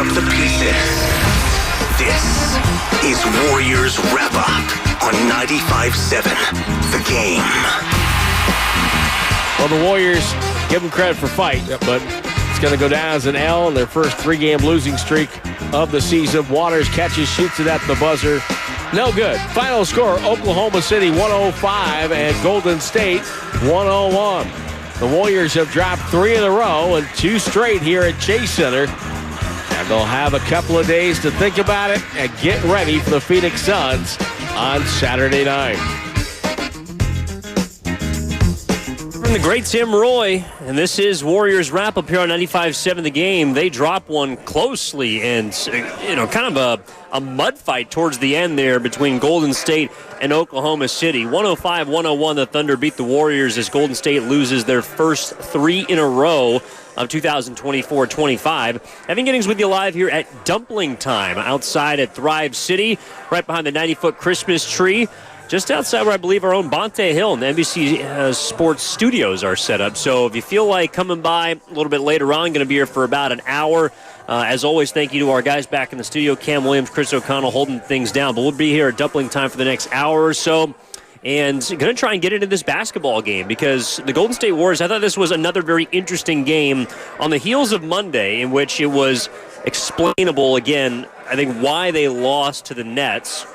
up the pieces. This is Warriors Wrap-Up on 95.7 The Game. Well, the Warriors, give them credit for fight, but it's going to go down as an L in their first three-game losing streak of the season. Waters catches, shoots it at the buzzer. No good. Final score, Oklahoma City 105 and Golden State 101. The Warriors have dropped 3 in a row and 2 straight here at Chase Center. And they'll have a couple of days to think about it and get ready for the Phoenix Suns on Saturday night. From the great Tim Roy, and this is Warriors Wrap-Up here on 95.7 The Game. They drop one closely and, kind of a mud fight towards the end there between Golden State and Oklahoma City. 105-101, the Thunder beat the Warriors as Golden State loses their first 3 in a row of 2024-25. Evan Giddings with you live here at Dumpling Time outside at Thrive City, right behind the 90-foot Christmas tree. Just outside where I believe our own Bonte Hill and the NBC Sports Studios are set up. So if you feel like coming by a little bit later on, going to be here for about an hour. As always, thank you to our guys back in the studio, Cam Williams, Chris O'Connell, holding things down. But we'll be here at Dumpling Time for the next hour or so. And going to try and get into this basketball game because the Golden State Warriors, I thought this was another very interesting game on the heels of Monday in which it was explainable, again, I think, why they lost to the Nets,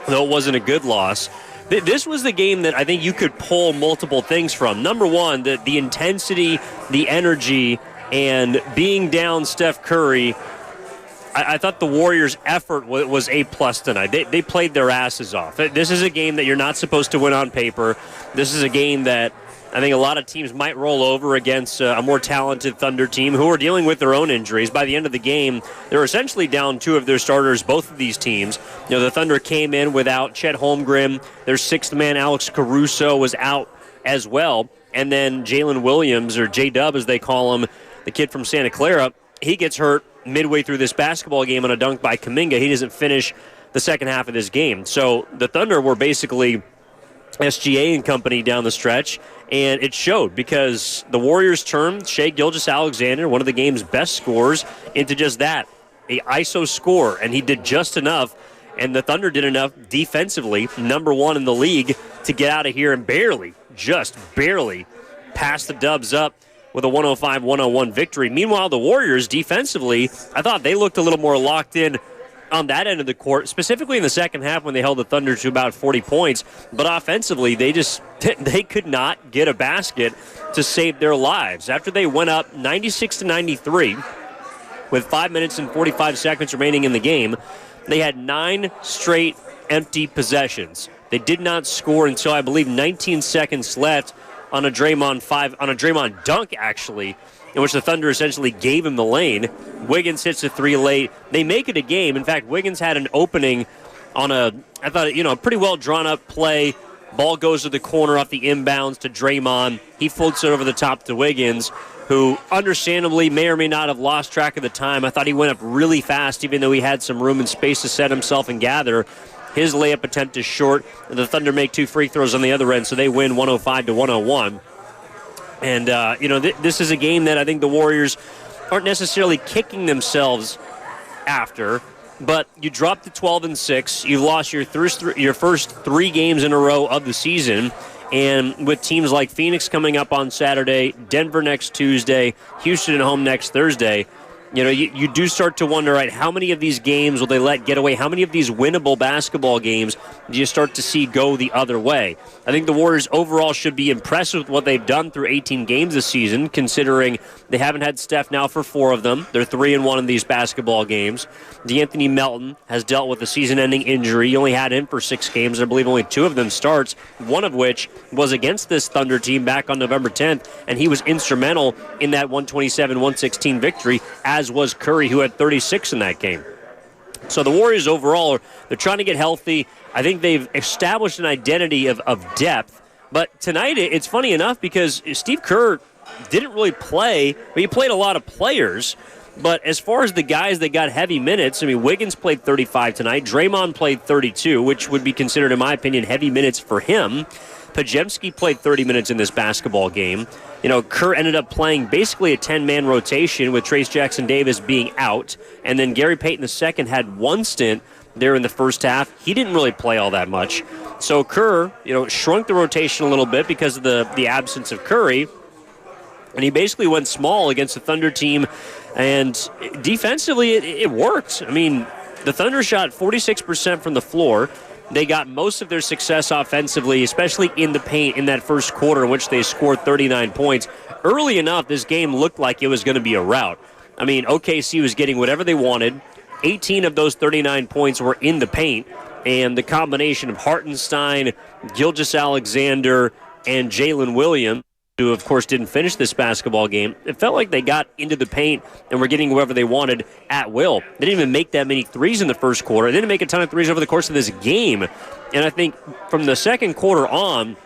though it wasn't a good loss. This was the game that I think you could pull multiple things from. Number one, the intensity, the energy, and being down Steph Curry. I thought the Warriors' effort was A+ tonight. They played their asses off. This is a game that you're not supposed to win on paper. This is a game that I think a lot of teams might roll over against a more talented Thunder team who are dealing with their own injuries. By the end of the game, they were essentially down 2 of their starters, both of these teams. The Thunder came in without Chet Holmgren. Their 6th man, Alex Caruso, was out as well. And then Jalen Williams, or J-Dub as they call him, the kid from Santa Clara, he gets hurt midway through this basketball game on a dunk by Kuminga. He doesn't finish the second half of this game. So the Thunder were basically SGA and company down the stretch, and it showed because the Warriors turned Shai Gilgeous-Alexander, one of the game's best scorers, into just that, a ISO scorer, and he did just enough, and the Thunder did enough defensively, number 1 in the league, to get out of here and just barely pass the Dubs up with a 105-101 victory. Meanwhile, the Warriors defensively, I thought they looked a little more locked in on that end of the court, specifically in the second half when they held the Thunder to about 40 points. But offensively, they could not get a basket to save their lives. After they went up 96-93 with 5 minutes and 45 seconds remaining in the game, they had 9 straight empty possessions. They did not score until, I believe, 19 seconds left on a Draymond dunk, actually, in which the Thunder essentially gave him the lane. Wiggins hits a 3 late. They make it a game. In fact, Wiggins had an opening on a pretty well drawn up play. Ball goes to the corner off the inbounds to Draymond. He floats it over the top to Wiggins, who understandably may or may not have lost track of the time. I thought he went up really fast, even though he had some room and space to set himself and gather. His layup attempt is short, and the Thunder make 2 free throws on the other end, so they win 105-101. And, this is a game that I think the Warriors aren't necessarily kicking themselves after, but you dropped to 12-6. You lost your first 3 games in a row of the season, and with teams like Phoenix coming up on Saturday, Denver next Tuesday, Houston at home next Thursday, you do start to wonder, right, how many of these games will they let get away? How many of these winnable basketball games do you start to see go the other way? I think the Warriors overall should be impressed with what they've done through 18 games this season, considering they haven't had Steph now for 4 of them. They're 3-1 in these basketball games. DeAnthony Melton has dealt with a season-ending injury. You only had him for 6 games. I believe only 2 of them starts, one of which was against this Thunder team back on November 10th, and he was instrumental in that 127-116 victory, as was Curry, who had 36 in that game. So the Warriors overall, they're trying to get healthy. I think they've established an identity of depth. But tonight, it's funny enough because Steve Kerr didn't really play. But he played a lot of players. But as far as the guys that got heavy minutes, Wiggins played 35 tonight. Draymond played 32, which would be considered, in my opinion, heavy minutes for him. Pajemski played 30 minutes in this basketball game. Kerr ended up playing basically a 10-man rotation with Trace Jackson-Davis being out. And then Gary Payton II had one stint there in the first half. He didn't really play all that much. So Kerr, shrunk the rotation a little bit because of the absence of Curry. And he basically went small against the Thunder team. And defensively, it worked. I mean, the Thunder shot 46% from the floor. They got most of their success offensively, especially in the paint in that first quarter in which they scored 39 points. Early enough, this game looked like it was going to be a rout. I mean, OKC was getting whatever they wanted. 18 of those 39 points were in the paint. And the combination of Hartenstein, Gilgeous-Alexander, and Jalen Williams, who, of course, didn't finish this basketball game, it felt like they got into the paint and were getting whoever they wanted at will. They didn't even make that many threes in the first quarter. They didn't make a ton of threes over the course of this game. And I think from the second quarter on,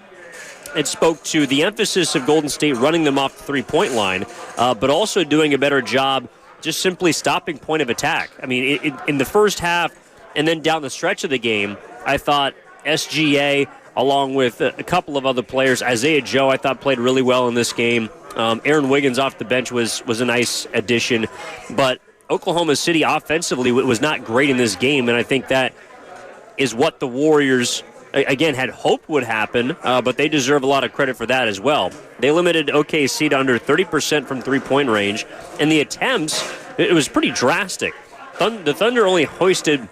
it spoke to the emphasis of Golden State running them off the three-point line, but also doing a better job just simply stopping point of attack. I mean, in the first half and then down the stretch of the game, I thought SGA, along with a couple of other players. Isaiah Joe, I thought, played really well in this game. Aaron Wiggins off the bench was a nice addition. But Oklahoma City offensively was not great in this game, and I think that is what the Warriors, again, had hoped would happen, but they deserve a lot of credit for that as well. They limited OKC to under 30% from three-point range, and the attempts, it was pretty drastic. The Thunder only hoisted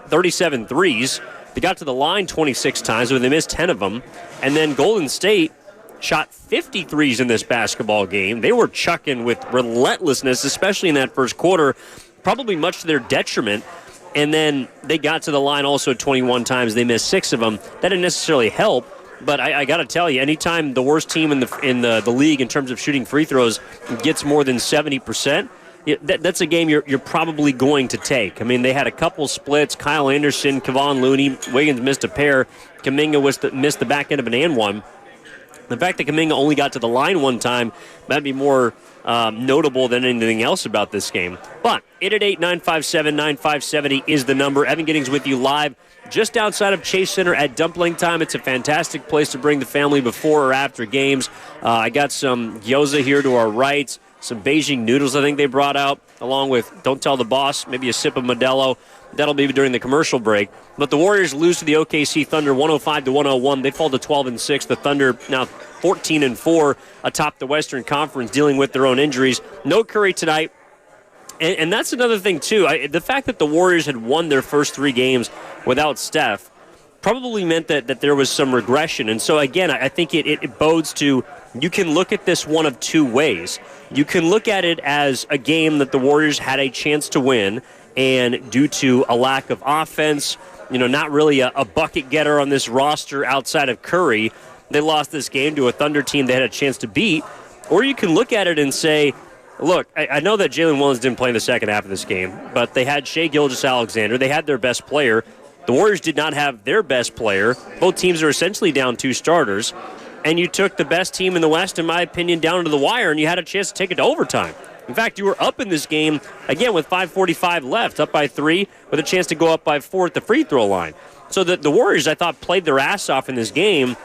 37 threes. They got to the line 26 times, but they missed 10 of them. And then Golden State shot 50 threes in this basketball game. They were chucking with relentlessness, especially in that first quarter, probably much to their detriment. And then they got to the line also 21 times. They missed 6 of them. That didn't necessarily help. But I got to tell you, anytime the worst team in the league in terms of shooting free throws gets more than 70%, that's a game you're probably going to take. I mean, they had a couple splits. Kyle Anderson, Kevon Looney, Wiggins missed a pair. Kuminga missed the back end of an and one. The fact that Kuminga only got to the line one time might be more notable than anything else about this game. But 888-957-9570 is the number. Evan Giddings with you live just outside of Chase Center at Dumpling Time. It's a fantastic place to bring the family before or after games. I got some gyoza here to our right. Some Beijing noodles I think they brought out, along with Don't Tell the Boss, maybe a sip of Modelo. That'll be during the commercial break. But the Warriors lose to the OKC Thunder 105-101. They fall to 12-6. The Thunder now 14-4 atop the Western Conference, dealing with their own injuries. No Curry tonight. And that's another thing, too. The fact that the Warriors had won their first 3 games without Steph probably meant that there was some regression. And so, again, I think it bodes to, you can look at this one of 2 ways. You can look at it as a game that the Warriors had a chance to win, and due to a lack of offense, not really a bucket getter on this roster outside of Curry, they lost this game to a Thunder team they had a chance to beat. Or you can look at it and say, look, I know that Jalen Williams didn't play in the second half of this game, but they had Shai Gilgeous-Alexander. They had their best player. The Warriors did not have their best player. Both teams are essentially down 2 starters. And you took the best team in the West, in my opinion, down to the wire, and you had a chance to take it to overtime. In fact, you were up in this game, again, with 5:45 left, up by 3, with a chance to go up by 4 at the free throw line. So the Warriors, I thought, played their ass off in this game,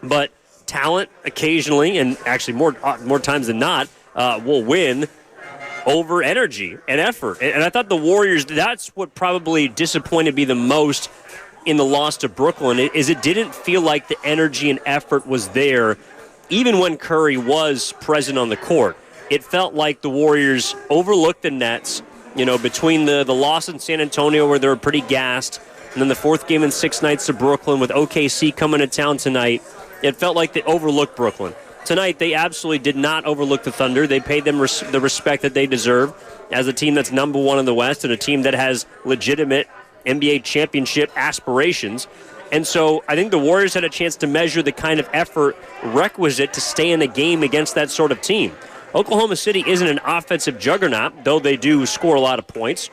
but talent occasionally, and actually more times than not, will win over energy and effort. And I thought the Warriors, that's what probably disappointed me the most in the loss to Brooklyn, is it didn't feel like the energy and effort was there, even when Curry was present on the court. It felt like the Warriors overlooked the Nets, between the loss in San Antonio where they were pretty gassed, and then the 4th game in 6 nights to Brooklyn with OKC coming to town tonight. It felt like they overlooked Brooklyn. Tonight, they absolutely did not overlook the Thunder. They paid them the respect that they deserve as a team that's number 1 in the West and a team that has legitimate NBA championship aspirations. And so I think the Warriors had a chance to measure the kind of effort requisite to stay in a game against that sort of team. Oklahoma City isn't an offensive juggernaut, though they do score a lot of points.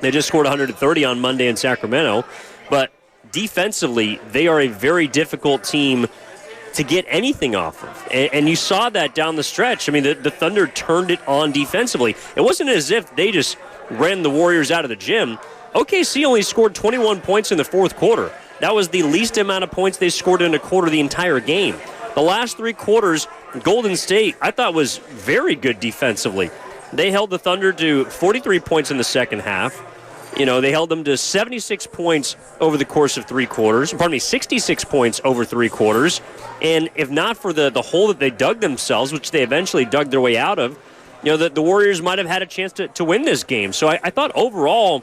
They just scored 130 on Monday in Sacramento. But defensively, they are a very difficult team to get anything off of. And you saw that down the stretch. I mean, the Thunder turned it on defensively. It wasn't as if they just ran the Warriors out of the gym. OKC only scored 21 points in the 4th quarter. That was the least amount of points they scored in a quarter the entire game. The last 3 quarters, Golden State, I thought, was very good defensively. They held the Thunder to 43 points in the second half. They held them to 76 points over the course of 3 quarters. 66 points over 3 quarters. And if not for the hole that they dug themselves, which they eventually dug their way out of, the Warriors might have had a chance to win this game. So I thought overall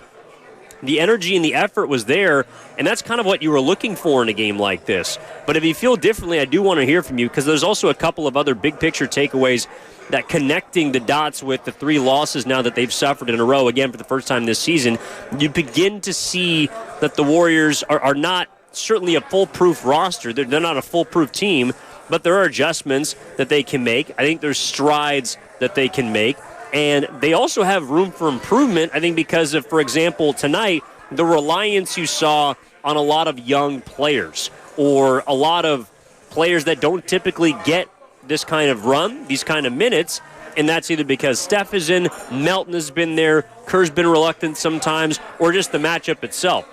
the energy and the effort was there, and that's kind of what you were looking for in a game like this. But if you feel differently, I do want to hear from you, because there's also a couple of other big-picture takeaways that connecting the dots with the 3 losses now that they've suffered in a row, again, for the first time this season, you begin to see that the Warriors are not certainly a foolproof roster. They're not a foolproof team, but there are adjustments that they can make. I think there's strides that they can make. And they also have room for improvement, I think, because of, for example, tonight, the reliance you saw on a lot of young players, or a lot of players that don't typically get this kind of run, these kind of minutes, and that's either because Steph is in, Melton has been there, Kerr's been reluctant sometimes, or just the matchup itself.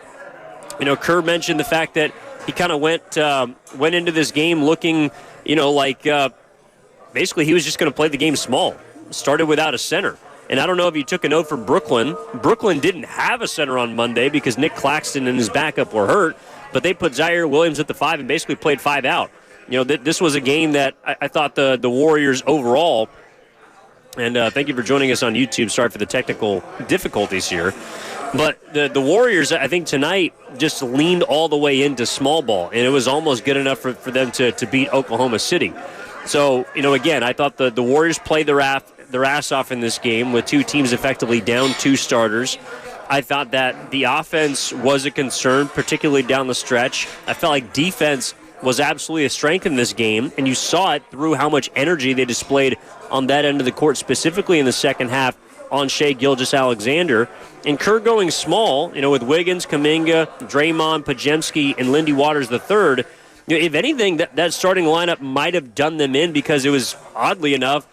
Kerr mentioned the fact that he kind of went into this game looking, like basically he was just going to play the game small. Started without a center. And I don't know if you took a note from Brooklyn. Brooklyn didn't have a center on Monday because Nick Claxton and his backup were hurt, but they put Zaire Williams at the 5 and basically played 5 out. This was a game that I thought the Warriors overall, and thank you for joining us on YouTube. Sorry for the technical difficulties here. But the Warriors, I think tonight, just leaned all the way into small ball, and it was almost good enough for them to beat Oklahoma City. So, again, I thought the Warriors played their ass off in this game with 2 teams effectively down 2 starters. I thought that the offense was a concern, particularly down the stretch. I felt like defense was absolutely a strength in this game, and you saw it through how much energy they displayed on that end of the court, specifically in the second half on Shai Gilgeous-Alexander. And Kerr going small, with Wiggins, Kuminga, Draymond, Podziemski, and Lindy Waters III. If anything, that starting lineup might have done them in, because it was, oddly enough,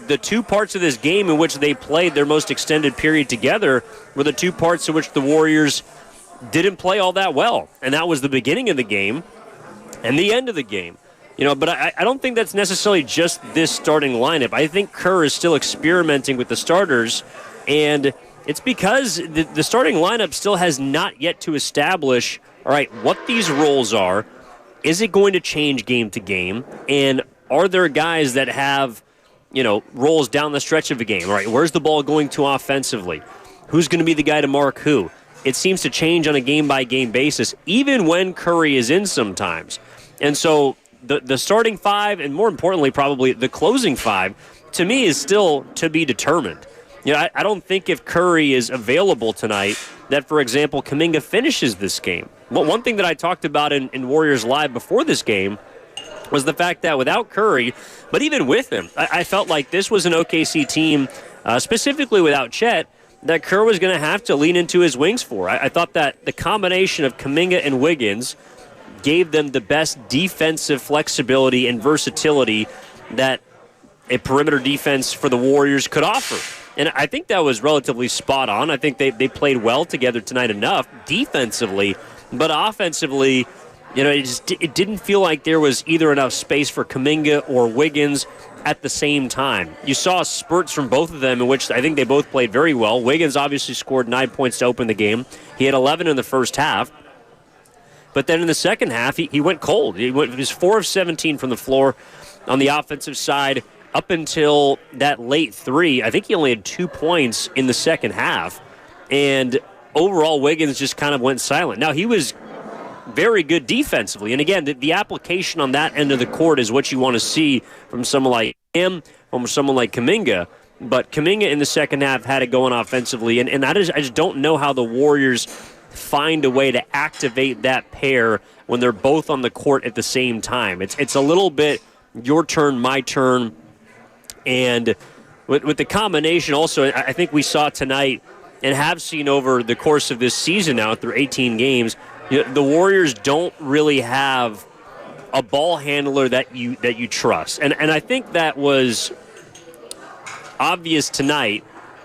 the 2 parts of this game in which they played their most extended period together were the 2 parts in which the Warriors didn't play all that well. And that was the beginning of the game and the end of the game. But I don't think that's necessarily just this starting lineup. I think Kerr is still experimenting with the starters, and it's because the starting lineup still has not yet to establish, all right, what these roles are. Is it going to change game to game? And are there guys that have, roles down the stretch of a game? All right, where's the ball going to offensively? Who's going to be the guy to mark who? It seems to change on a game-by-game basis, even when Curry is in sometimes. And so the starting 5, and more importantly probably the closing 5, to me is still to be determined. I don't think if Curry is available tonight that, for example, Kuminga finishes this game. Well, one thing that I talked about in Warriors Live before this game was the fact that without Curry, but even with him, I felt like this was an OKC team, specifically without Chet, that Kerr was going to have to lean into his wings for. I thought that the combination of Kuminga and Wiggins gave them the best defensive flexibility and versatility that a perimeter defense for the Warriors could offer. And I think that was relatively spot on. I think they played well together tonight enough defensively, but offensively, it didn't feel like there was either enough space for Kuminga or Wiggins at the same time. You saw spurts from both of them in which I think they both played very well. Wiggins obviously scored 9 points to open the game. He had 11 in the first half. But then in the second half, he went cold. He was 4 of 17 from the floor on the offensive side up until that late 3. I think he only had 2 points in the second half. And overall, Wiggins just kind of went silent. Now, he was very good defensively. And again, the application on that end of the court is what you want to see from someone like him, from someone like Kuminga. But Kuminga in the second half had it going offensively. And I just don't know how the Warriors find a way to activate that pair when they're both on the court at the same time. It's a little bit your turn, my turn. And with the combination also, I think we saw tonight and have seen over the course of this season now through 18 games, the Warriors don't really have a ball handler that you trust. And I think that was obvious tonight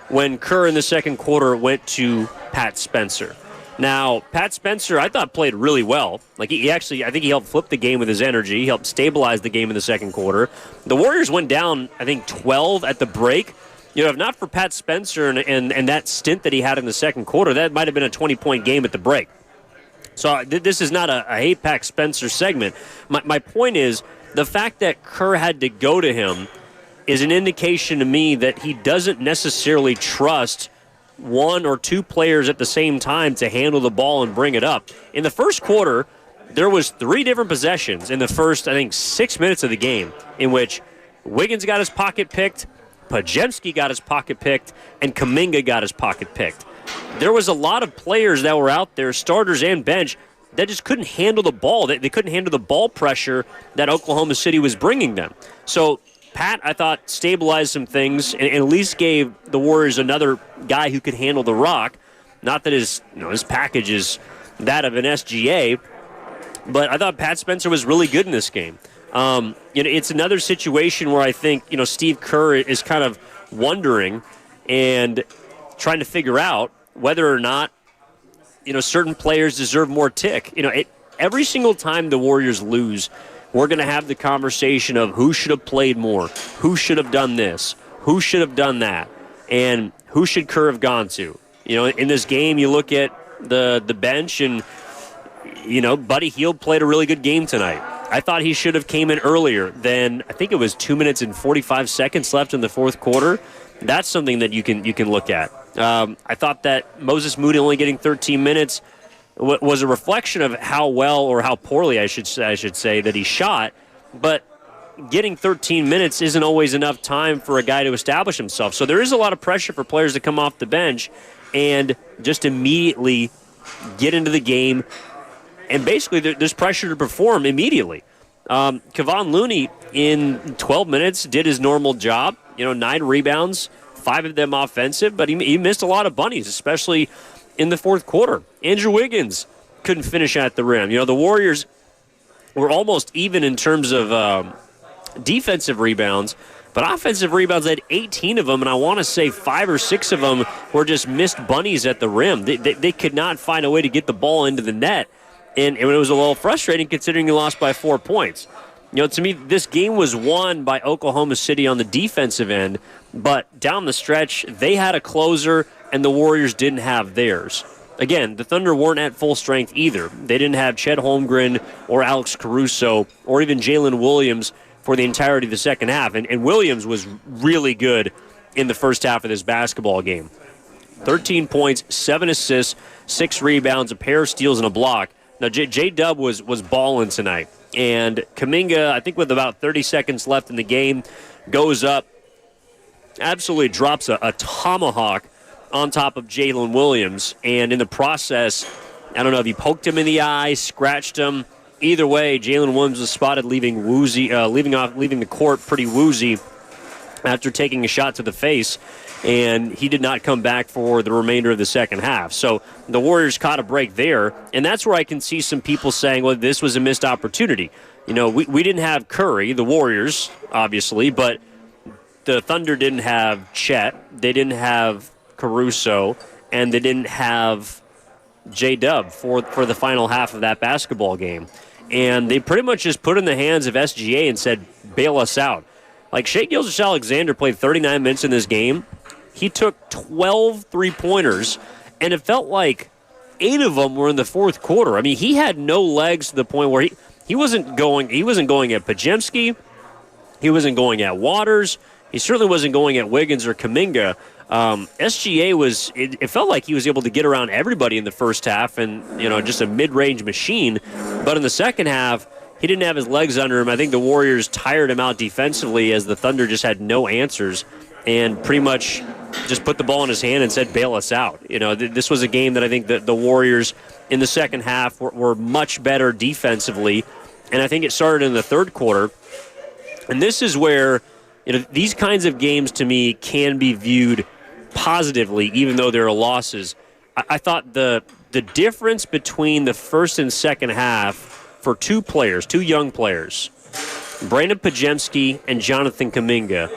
when Kerr in the second quarter went to Pat Spencer. Now, Pat Spencer, I thought played really well. Like he actually, I think he helped flip the game with his energy. He helped stabilize the game in the second quarter. The Warriors went down, I think, 12 at the break. If not for Pat Spencer and that stint that he had in the second quarter, that might have been a 20-point game at the break. So this is not a hate Pat Spencer segment. My point is the fact that Kerr had to go to him is an indication to me that he doesn't necessarily trust one or two players at the same time to handle the ball and bring it up. In the first quarter, there was 3 different possessions in the first, I think, 6 minutes of the game in which Wiggins got his pocket picked, Podziemski got his pocket picked, and Kuminga got his pocket picked. There was a lot of players that were out there, starters and bench, that just couldn't handle the ball. They couldn't handle the ball pressure that Oklahoma City was bringing them. So Pat, I thought, stabilized some things and at least gave the Warriors another guy who could handle the rock. Not that his package is that of an SGA, but I thought Pat Spencer was really good in this game. It's another situation where I think Steve Kerr is kind of wondering and trying to figure out whether or not certain players deserve more tick. Every single time the Warriors lose, we're going to have the conversation of who should have played more, who should have done this, who should have done that, and who should Kerr have gone to. In this game, you look at the bench, and, Buddy Hield played a really good game tonight. I thought he should have came in earlier than, I think it was 2 minutes and 45 seconds left in the fourth quarter. That's something that you can look at. I thought that Moses Moody only getting 13 minutes was a reflection of how well or how poorly I should say that he shot, but getting 13 minutes isn't always enough time for a guy to establish himself. So there is a lot of pressure for players to come off the bench and just immediately get into the game, and basically there's pressure to perform immediately. Kevon Looney in 12 minutes did his normal job, 9 rebounds, 5 of them offensive, but he missed a lot of bunnies, especially in the fourth quarter. Andrew Wiggins couldn't finish at the rim. The Warriors were almost even in terms of defensive rebounds, but offensive rebounds, they had 18 of them, and I want to say 5 or 6 of them were just missed bunnies at the rim. They could not find a way to get the ball into the net, and it was a little frustrating considering you lost by 4 points. To me, this game was won by Oklahoma City on the defensive end, but down the stretch, they had a closer, and the Warriors didn't have theirs. Again, the Thunder weren't at full strength either. They didn't have Chet Holmgren or Alex Caruso or even Jalen Williams for the entirety of the second half, and Williams was really good in the first half of this basketball game. 13 points, 7 assists, 6 rebounds, a pair of steals, and a block. Now, J-Dub was balling tonight. And Kuminga, I think with about 30 seconds left in the game, goes up, absolutely drops a tomahawk on top of Jalen Williams. And in the process, I don't know if he poked him in the eye, scratched him. Either way, Jalen Williams was spotted leaving the court pretty woozy after taking a shot to the face, and he did not come back for the remainder of the second half. So the Warriors caught a break there, and that's where I can see some people saying, well, this was a missed opportunity. We didn't have Curry, the Warriors, obviously, but the Thunder didn't have Chet, they didn't have Caruso, and they didn't have J-Dub for the final half of that basketball game. And they pretty much just put in the hands of SGA and said, bail us out. Like, Shai Gilgeous-Alexander played 39 minutes in this game. He took 12 three-pointers, and it felt like 8 of them were in the fourth quarter. I mean, he had no legs to the point where he wasn't going at Podziemski. He wasn't going at Waters. He certainly wasn't going at Wiggins or Kuminga. SGA it felt like he was able to get around everybody in the first half and, just a mid-range machine. But in the second half, he didn't have his legs under him. I think the Warriors tired him out defensively as the Thunder just had no answers and pretty much just put the ball in his hand and said, bail us out. This was a game that I think that the Warriors in the second half were much better defensively, and I think it started in the third quarter. And this is where, these kinds of games to me can be viewed positively, even though there are losses. I thought the difference between the first and second half for two young players, Brandon Podziemski and Jonathan Kuminga,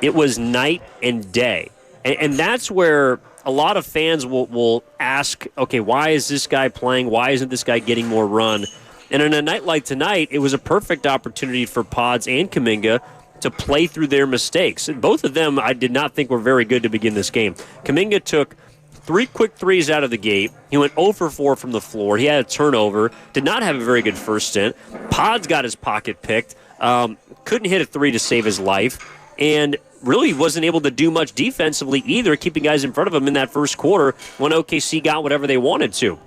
it was night and day. And that's where a lot of fans will ask, okay, why is this guy playing? Why isn't this guy getting more run? And in a night like tonight, it was a perfect opportunity for Pods and Kuminga to play through their mistakes. And both of them I did not think were very good to begin this game. Kuminga took 3 quick threes out of the gate. He went 0 for 4 from the floor. He had a turnover. Did not have a very good first stint. Pods got his pocket picked. Couldn't hit a 3 to save his life. And really wasn't able to do much defensively either, keeping guys in front of him in that first quarter when OKC got whatever they wanted to.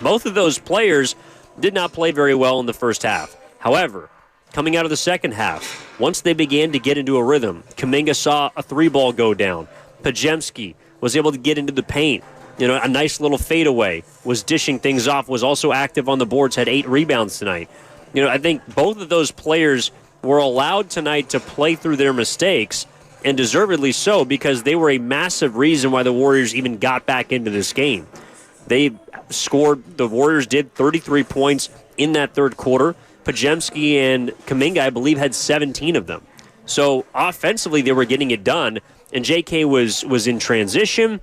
Both of those players did not play very well in the first half. However, coming out of the second half, once they began to get into a rhythm, Kuminga saw a 3-ball go down. Pajemski was able to get into the paint. A nice little fadeaway, was dishing things off, was also active on the boards, had 8 rebounds tonight. I think both of those players were allowed tonight to play through their mistakes, and deservedly so, because they were a massive reason why the Warriors even got back into this game. The Warriors did 33 points in that third quarter. Pajemski and Kuminga, I believe, had 17 of them. So offensively, they were getting it done, and J.K. was in transition.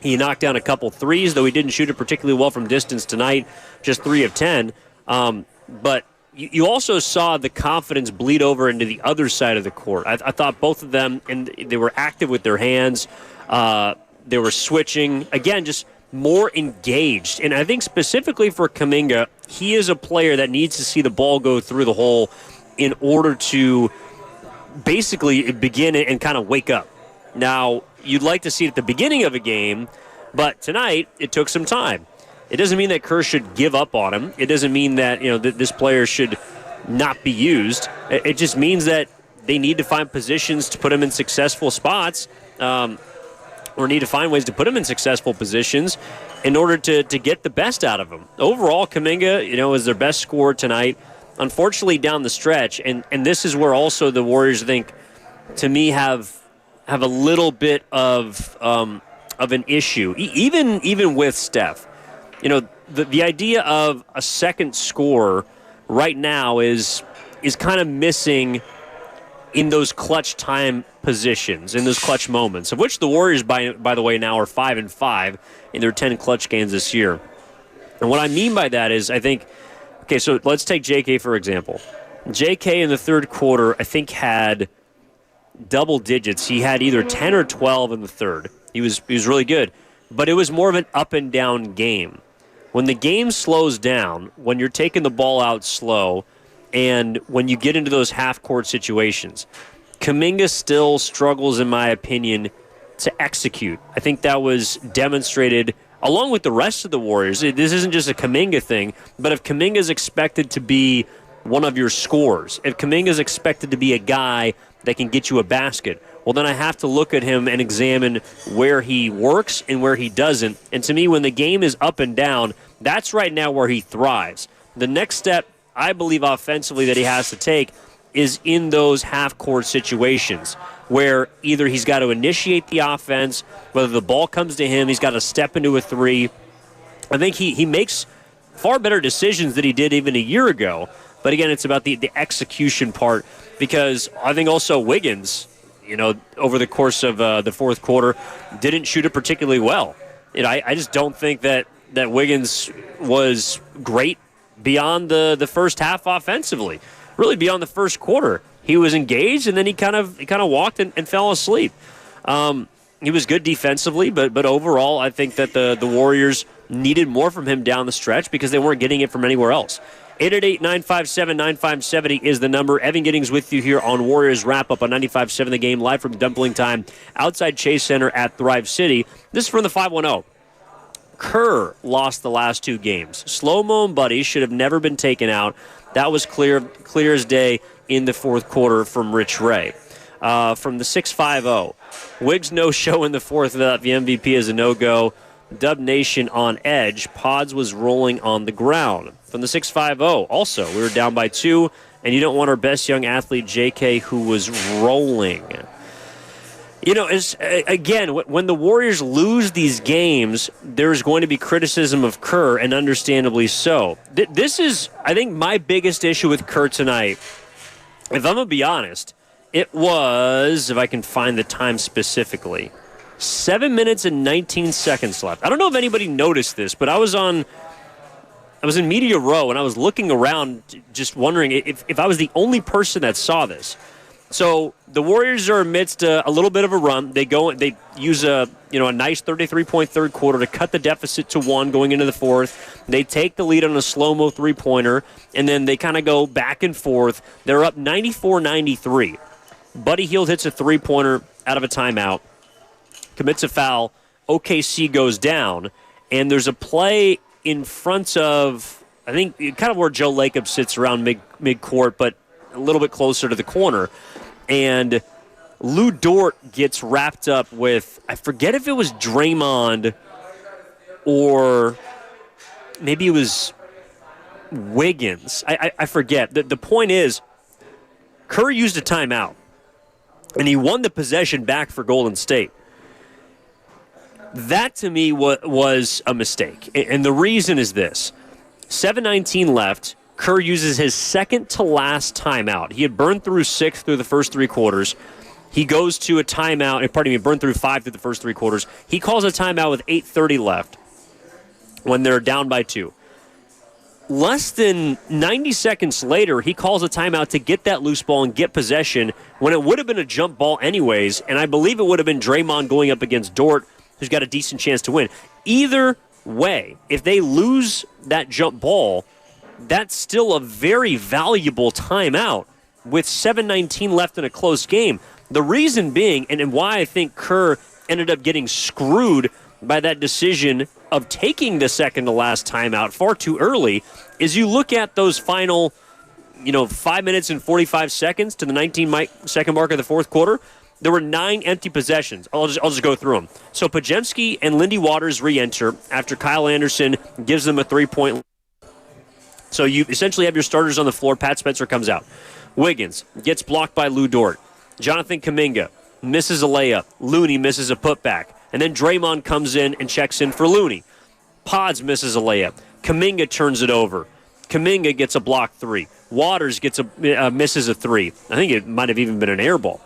He knocked down a couple threes, though he didn't shoot it particularly well from distance tonight, just 3 of 10. But you also saw the confidence bleed over into the other side of the court. I thought both of them, and they were active with their hands. They were switching. Again, just more engaged. And I think specifically for Kuminga, he is a player that needs to see the ball go through the hole in order to basically begin and kind of wake up. Now, you'd like to see it at the beginning of a game, but tonight it took some time. It doesn't mean that Kerr should give up on him. It doesn't mean that this player should not be used. It just means that they need to find positions to put him in successful spots, or need to find ways to put him in successful positions in order to get the best out of him. Overall, Kuminga, is their best scorer tonight. Unfortunately, down the stretch, and this is where also the Warriors, I think, to me, have a little bit of an issue, even with Steph. The idea of a second scorer right now is kind of missing in those clutch time positions, in those clutch moments, of which the Warriors, by the way, now are 5-5 in their 10 clutch games this year. And what I mean by that is, I think, okay, so let's take J.K. for example. J.K. in the third quarter, I think, had double digits. He had either 10 or 12 in the third. He was really good. But it was more of an up-and-down game. When the game slows down, when you're taking the ball out slow, and when you get into those half-court situations, Kuminga still struggles, in my opinion, to execute. I think that was demonstrated along with the rest of the Warriors. This isn't just a Kuminga thing, but if Kuminga is expected to be one of your scorers, if Kuminga is expected to be a guy that can get you a basket, well, then I have to look at him and examine where he works and where he doesn't. And to me, when the game is up and down, that's right now where he thrives. The next step, I believe, offensively that he has to take is in those half-court situations where either he's got to initiate the offense, whether the ball comes to him, he's got to step into a three. I think he makes far better decisions than he did even a year ago. But again, it's about the execution part, because I think also Wiggins, over the course of the fourth quarter, didn't shoot it particularly well. I just don't think that Wiggins was great beyond the first half offensively. Really beyond the first quarter. He was engaged, and then he kind of walked and fell asleep. He was good defensively, but overall, I think that the Warriors needed more from him down the stretch because they weren't getting it from anywhere else. 888-957-9570 is the number. Evan Giddings with you here on Warriors Wrap-Up on 95.7 The Game, live from Dumpling Time outside Chase Center at Thrive City. This is from the 510. Kerr lost the last 2 games. Slow-mo and Buddy should have never been taken out. That was clear as day in the fourth quarter from Rich Ray. From the 650, Wiggs no-show in the fourth. The MVP is a no-go. Dub Nation on edge. Pods was rolling on the ground. From the 650, also, we were down by 2, and you don't want our best young athlete, J.K., who was rolling. Again, when the Warriors lose these games, there's going to be criticism of Kerr, and understandably so. This is, I think, my biggest issue with Kerr tonight. If I'm going to be honest, it was, if I can find the time specifically, 7 minutes and 19 seconds left. I don't know if anybody noticed this, but I was in media row, and I was looking around just wondering if I was the only person that saw this. So the Warriors are amidst a little bit of a run. They use a nice 33-point third quarter to cut the deficit to 1 going into the fourth. They take the lead on a slow-mo three-pointer, and then they kind of go back and forth. They're up 94-93. Buddy Hield hits a three-pointer out of a timeout, commits a foul. OKC goes down, and there's a play in front of, I think, kind of where Joe Lacob sits around mid-court, but a little bit closer to the corner. And Lou Dort gets wrapped up with, I forget if it was Draymond or maybe it was Wiggins. I forget. The point is, Kerr used a timeout, and he won the possession back for Golden State. That, to me, was a mistake. And the reason is this. 7:19 left. Kerr uses his second-to-last timeout. He had burned through 6 through the first 3 quarters. He goes to a timeout. Burned through 5 through the first 3 quarters. He calls a timeout with 8:30 left when they're down by 2. Less than 90 seconds later, he calls a timeout to get that loose ball and get possession when it would have been a jump ball anyways, and I believe it would have been Draymond going up against Dort, who's got a decent chance to win. Either way, if they lose that jump ball, that's still a very valuable timeout with 7:19 left in a close game. The reason being, and why I think Kerr ended up getting screwed by that decision of taking the second-to-last timeout far too early, is you look at those final 5 minutes and 45 seconds to the 19-second mark of the fourth quarter. There were 9 empty possessions. I'll just go through them. So Podziemski and Lindy Waters re-enter after Kyle Anderson gives them a 3-point. So you essentially have your starters on the floor. Pat Spencer comes out. Wiggins gets blocked by Lou Dort. Jonathan Kuminga misses a layup. Looney misses a putback. And then Draymond comes in and checks in for Looney. Pods misses a layup. Kuminga turns it over. Kuminga gets a blocked 3. Waters misses a 3. I think it might have even been an air ball.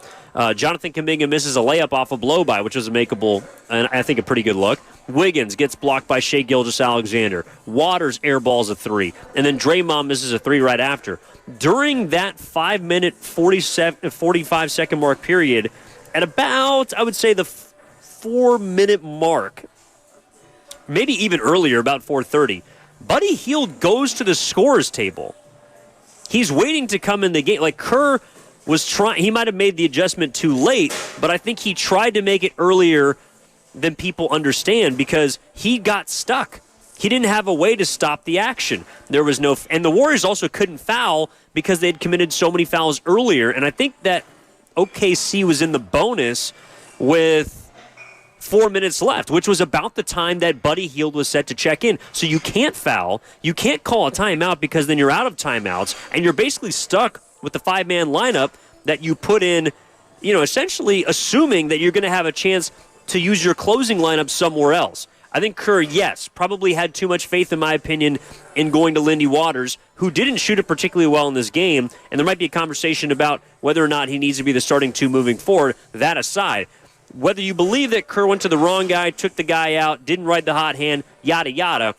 Jonathan Kuminga misses a layup off a blow-by, which was a makeable, and I think a pretty good look. Wiggins gets blocked by Shai Gilgeous-Alexander. Waters airballs a 3. And then Draymond misses a 3 right after. During that 5-minute, 45-second mark period, at about, I would say, the 4-minute mark, maybe even earlier, about 4:30, Buddy Hield goes to the scorer's table. He's waiting to come in the game. Like, Kerr was trying, he might have made the adjustment too late, but I think he tried to make it earlier than people understand because he got stuck. He didn't have a way to stop the action. There was no, and the Warriors also couldn't foul because they'd committed so many fouls earlier, and I think that OKC was in the bonus with 4 minutes left, which was about the time that Buddy Hield was set to check in. So you can't foul, you can't call a timeout because then you're out of timeouts, and you're basically stuck with the 5-man lineup that you put in, essentially assuming that you're going to have a chance to use your closing lineup somewhere else. I think Kerr, yes, probably had too much faith, in my opinion, in going to Lindy Waters, who didn't shoot it particularly well in this game, and there might be a conversation about whether or not he needs to be the starting 2 moving forward. That aside, whether you believe that Kerr went to the wrong guy, took the guy out, didn't ride the hot hand, yada, yada,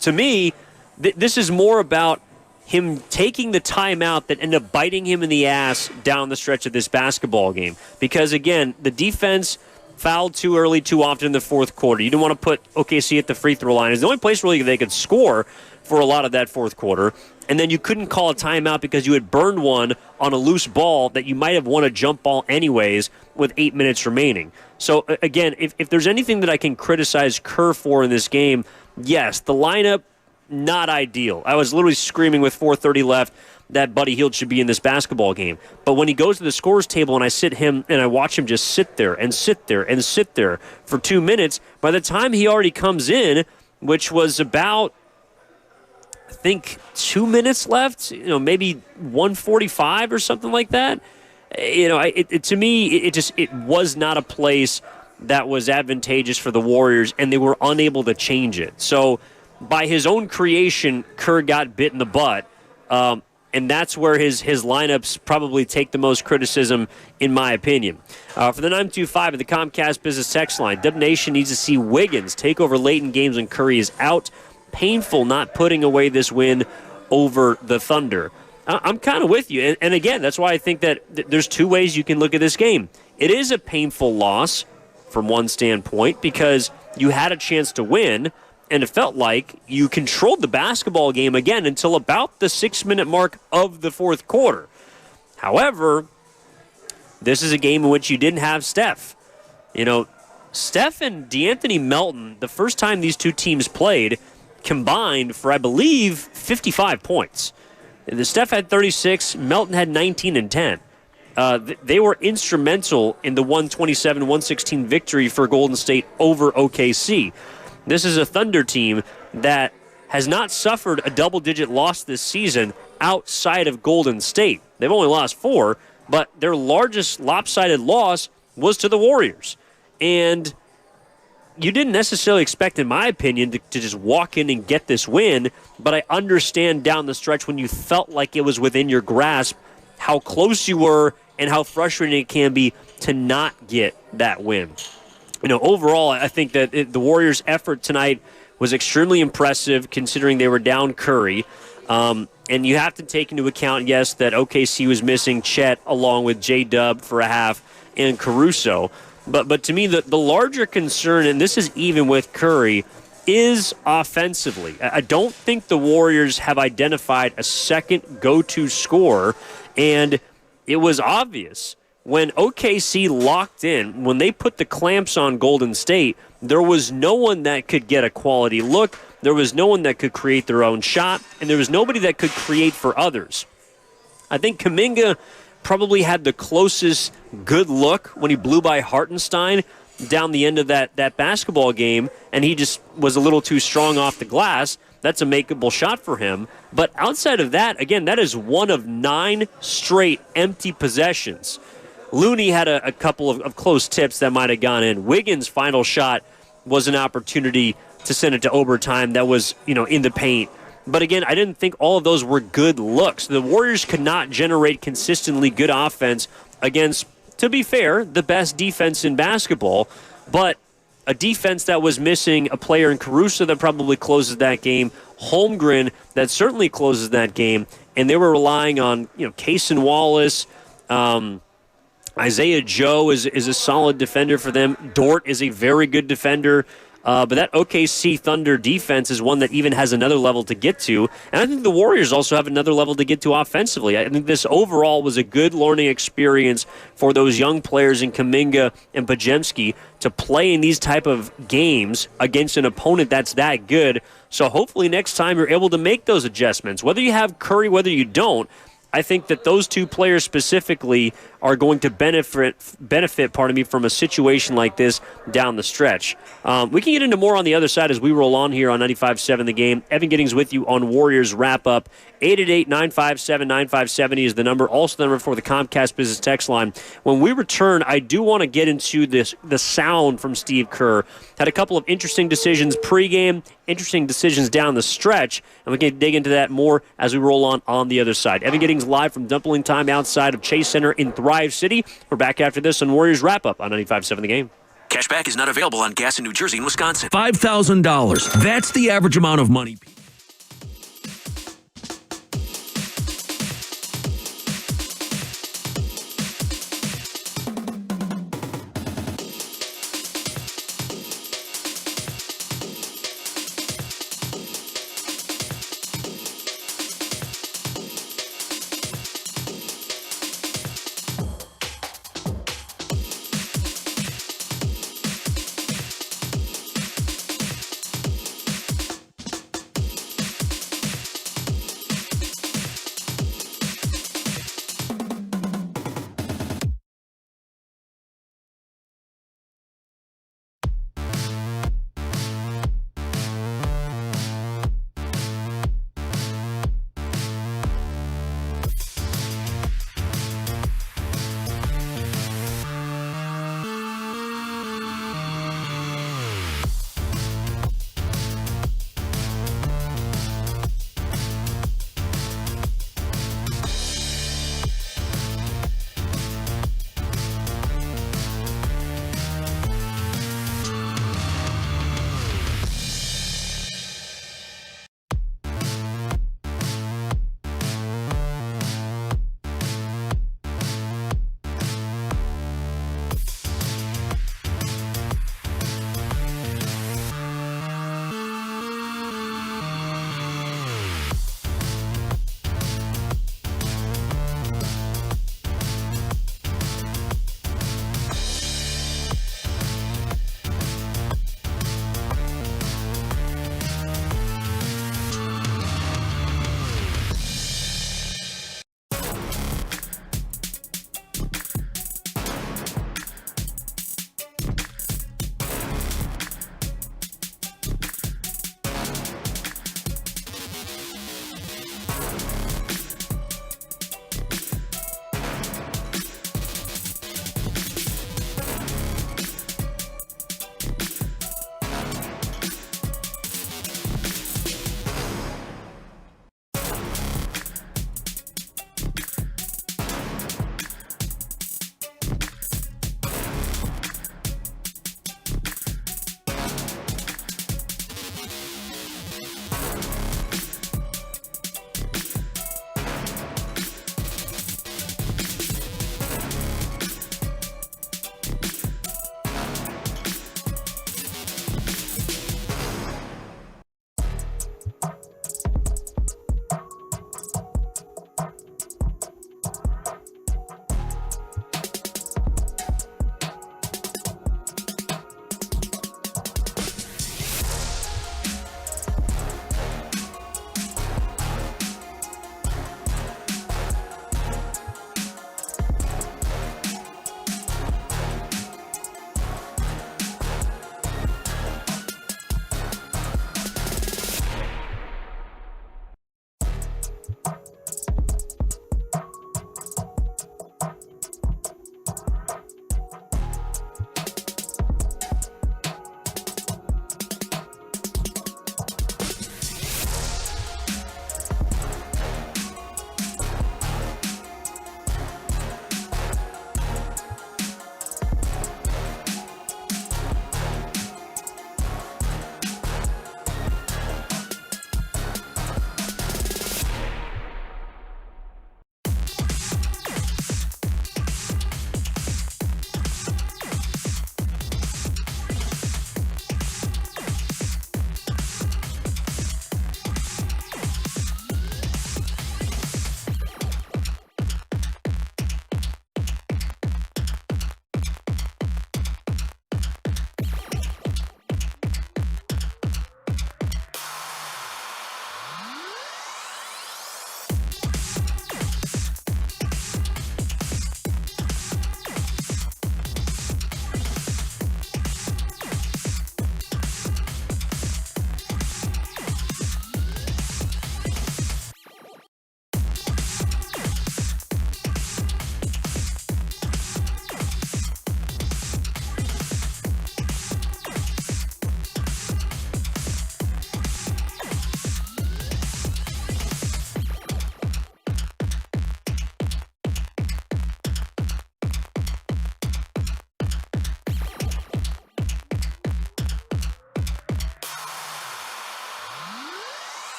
to me, this is more about him taking the timeout that ended up biting him in the ass down the stretch of this basketball game. Because, again, the defense fouled too early too often in the fourth quarter. You didn't want to put OKC at the free throw line. It's the only place really they could score for a lot of that fourth quarter. And then you couldn't call a timeout because you had burned one on a loose ball that you might have won a jump ball anyways with 8 minutes remaining. So, again, if there's anything that I can criticize Kerr for in this game, yes, the lineup, not ideal. I was literally screaming with 4:30 left that Buddy Hield should be in this basketball game. But when he goes to the scorer's table and I watch him just sit there and sit there and sit there for 2 minutes, by the time he already comes in, which was about, I think, 2 minutes left, maybe 1:45 or something like that. To me, it was not a place that was advantageous for the Warriors, and they were unable to change it. So, by his own creation, Kerr got bit in the butt. And and that's where his lineups probably take the most criticism, in my opinion. For the 925 of the Comcast Business Text line, Dub Nation needs to see Wiggins take over late in games when Curry is out. Painful not putting away this win over the Thunder. I'm kind of with you. And again, that's why I think that there's two ways you can look at this game. It is a painful loss from one standpoint because you had a chance to win, and it felt like you controlled the basketball game again until about the 6-minute mark of the fourth quarter. However, this is a game in which you didn't have Steph. Steph and DeAnthony Melton, the first time these two teams played, combined for, I believe, 55 points. The Steph had 36, Melton had 19 and 10. They were instrumental in the 127-116 victory for Golden State over OKC. This is a Thunder team that has not suffered a double-digit loss this season outside of Golden State. They've only lost 4, but their largest lopsided loss was to the Warriors. And you didn't necessarily expect, in my opinion, to just walk in and get this win, but I understand down the stretch when you felt like it was within your grasp how close you were and how frustrating it can be to not get that win. Overall, I think that the Warriors' effort tonight was extremely impressive considering they were down Curry. And you have to take into account, yes, that OKC was missing Chet along with J-Dub for a half and Caruso. But to me, the larger concern, and this is even with Curry, is offensively. I don't think the Warriors have identified a second go-to scorer, and it was obvious when OKC locked in, when they put the clamps on Golden State, there was no one that could get a quality look, there was no one that could create their own shot, and there was nobody that could create for others. I think Kuminga probably had the closest good look when he blew by Hartenstein down the end of that basketball game, and he just was a little too strong off the glass. That's a makeable shot for him. But outside of that, again, that is one of 9 straight empty possessions. Looney had a couple of close tips that might have gone in. Wiggins' final shot was an opportunity to send it to overtime that was, in the paint. But again, I didn't think all of those were good looks. The Warriors could not generate consistently good offense against, to be fair, the best defense in basketball, but a defense that was missing a player in Caruso that probably closes that game, Holmgren that certainly closes that game, and they were relying on, Cason Wallace, Isaiah Joe is a solid defender for them. Dort is a very good defender. But that OKC Thunder defense is one that even has another level to get to. And I think the Warriors also have another level to get to offensively. I think this overall was a good learning experience for those young players in Kuminga and Podziemski to play in these type of games against an opponent that's that good. So hopefully next time you're able to make those adjustments. Whether you have Curry, whether you don't, I think that those two players specifically are going to benefit from a situation like this down the stretch. We can get into more on the other side as we roll on here on 95.7 The Game. Evan Giddings with you on Warriors Wrap-Up. 888-957-9570 is the number. Also the number for the Comcast Business Text line. When we return, I do want to get into the sound from Steve Kerr. Had a couple of interesting decisions pregame, interesting decisions down the stretch, and we can dig into that more as we roll on the other side. Evan Giddings live from Dumpling Time outside of Chase Center in Thrive City. We're back after this on Warriors Wrap-Up on 95.7 The Game. Cashback is not available on gas in New Jersey and Wisconsin. $5,000. That's the average amount of money.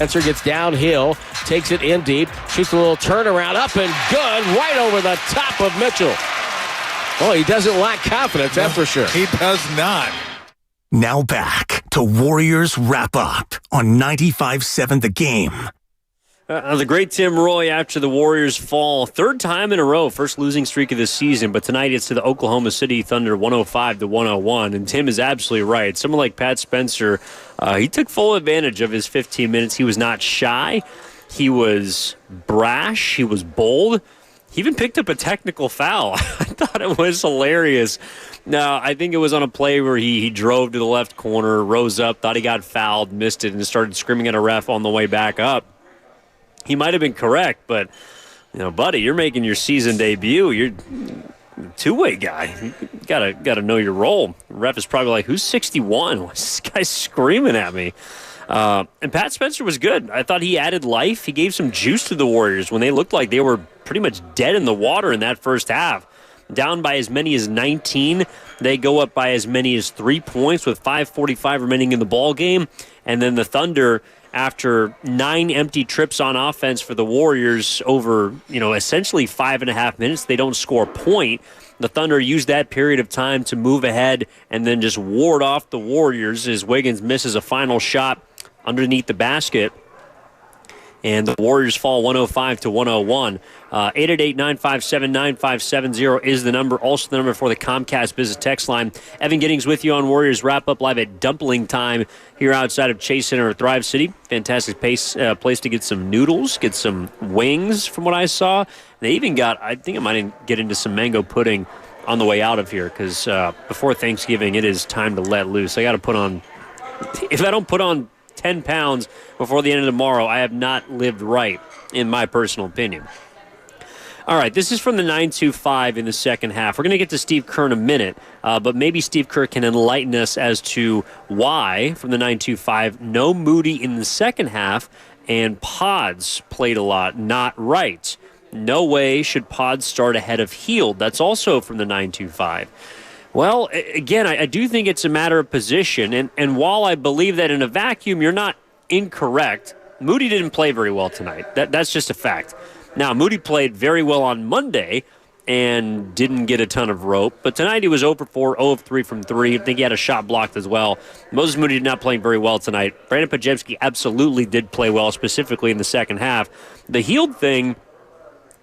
Spencer gets downhill, takes it in deep, shoots a little turnaround, up and good, right over the top of Mitchell. Well, he doesn't lack confidence, that's for sure. He does not. Now back to Warriors Wrap Up on 95.7 The Game. The great Tim Roy after the Warriors fall. Third time in a row, first losing streak of the season, but tonight it's to the Oklahoma City Thunder 105-101, and Tim is absolutely right. Someone like Pat Spencer, he took full advantage of his 15 minutes. He was not shy. He was brash. He was bold. He even picked up a technical foul. I thought it was hilarious. No, I think it was on a play where he drove to the left corner, rose up, thought he got fouled, missed it, and started screaming at a ref on the way back up. He might have been correct, but, buddy, you're making your season debut. You're a two-way guy. You gotta know your role. The ref is probably like, who's 61? What's this guy screaming at me? And Pat Spencer was good. I thought he added life. He gave some juice to the Warriors when they looked like they were pretty much dead in the water in that first half. Down by as many as 19. They go up by as many as 3 points with 5:45 remaining in the ball game. And then the Thunder, after 9 empty trips on offense for the Warriors over, essentially 5.5 minutes, they don't score a point. The Thunder used that period of time to move ahead and then just ward off the Warriors as Wiggins misses a final shot underneath the basket. And the Warriors fall 105-101. 888-957-9570 is the number. Also the number for the Comcast Business Text line. Evan Giddings with you on Warriors Wrap Up live at Dumpling Time here outside of Chase Center at Thrive City. Fantastic place to get some noodles, get some wings from what I saw. They even got, I think I might get into some mango pudding on the way out of here because before Thanksgiving it is time to let loose. I got to put on, if I don't put on 10 pounds before the end of tomorrow, I have not lived right, in my personal opinion. All right, this is from the 925 in the second half. We're going to get to Steve Kerr in a minute, but maybe Steve Kerr can enlighten us as to why, from the 925, no Moody in the second half and Pods played a lot, not right. No way should Pods start ahead of Hield. That's also from the 925. Well, again, I do think it's a matter of position, and while I believe that in a vacuum you're not incorrect, Moody didn't play very well tonight. That's just a fact. Now, Moody played very well on Monday and didn't get a ton of rope, but tonight he was 0 for 4, 0 of 3 from 3. I think he had a shot blocked as well. Moses Moody did not play very well tonight. Brandon Podziemski absolutely did play well, specifically in the second half. The Hield thing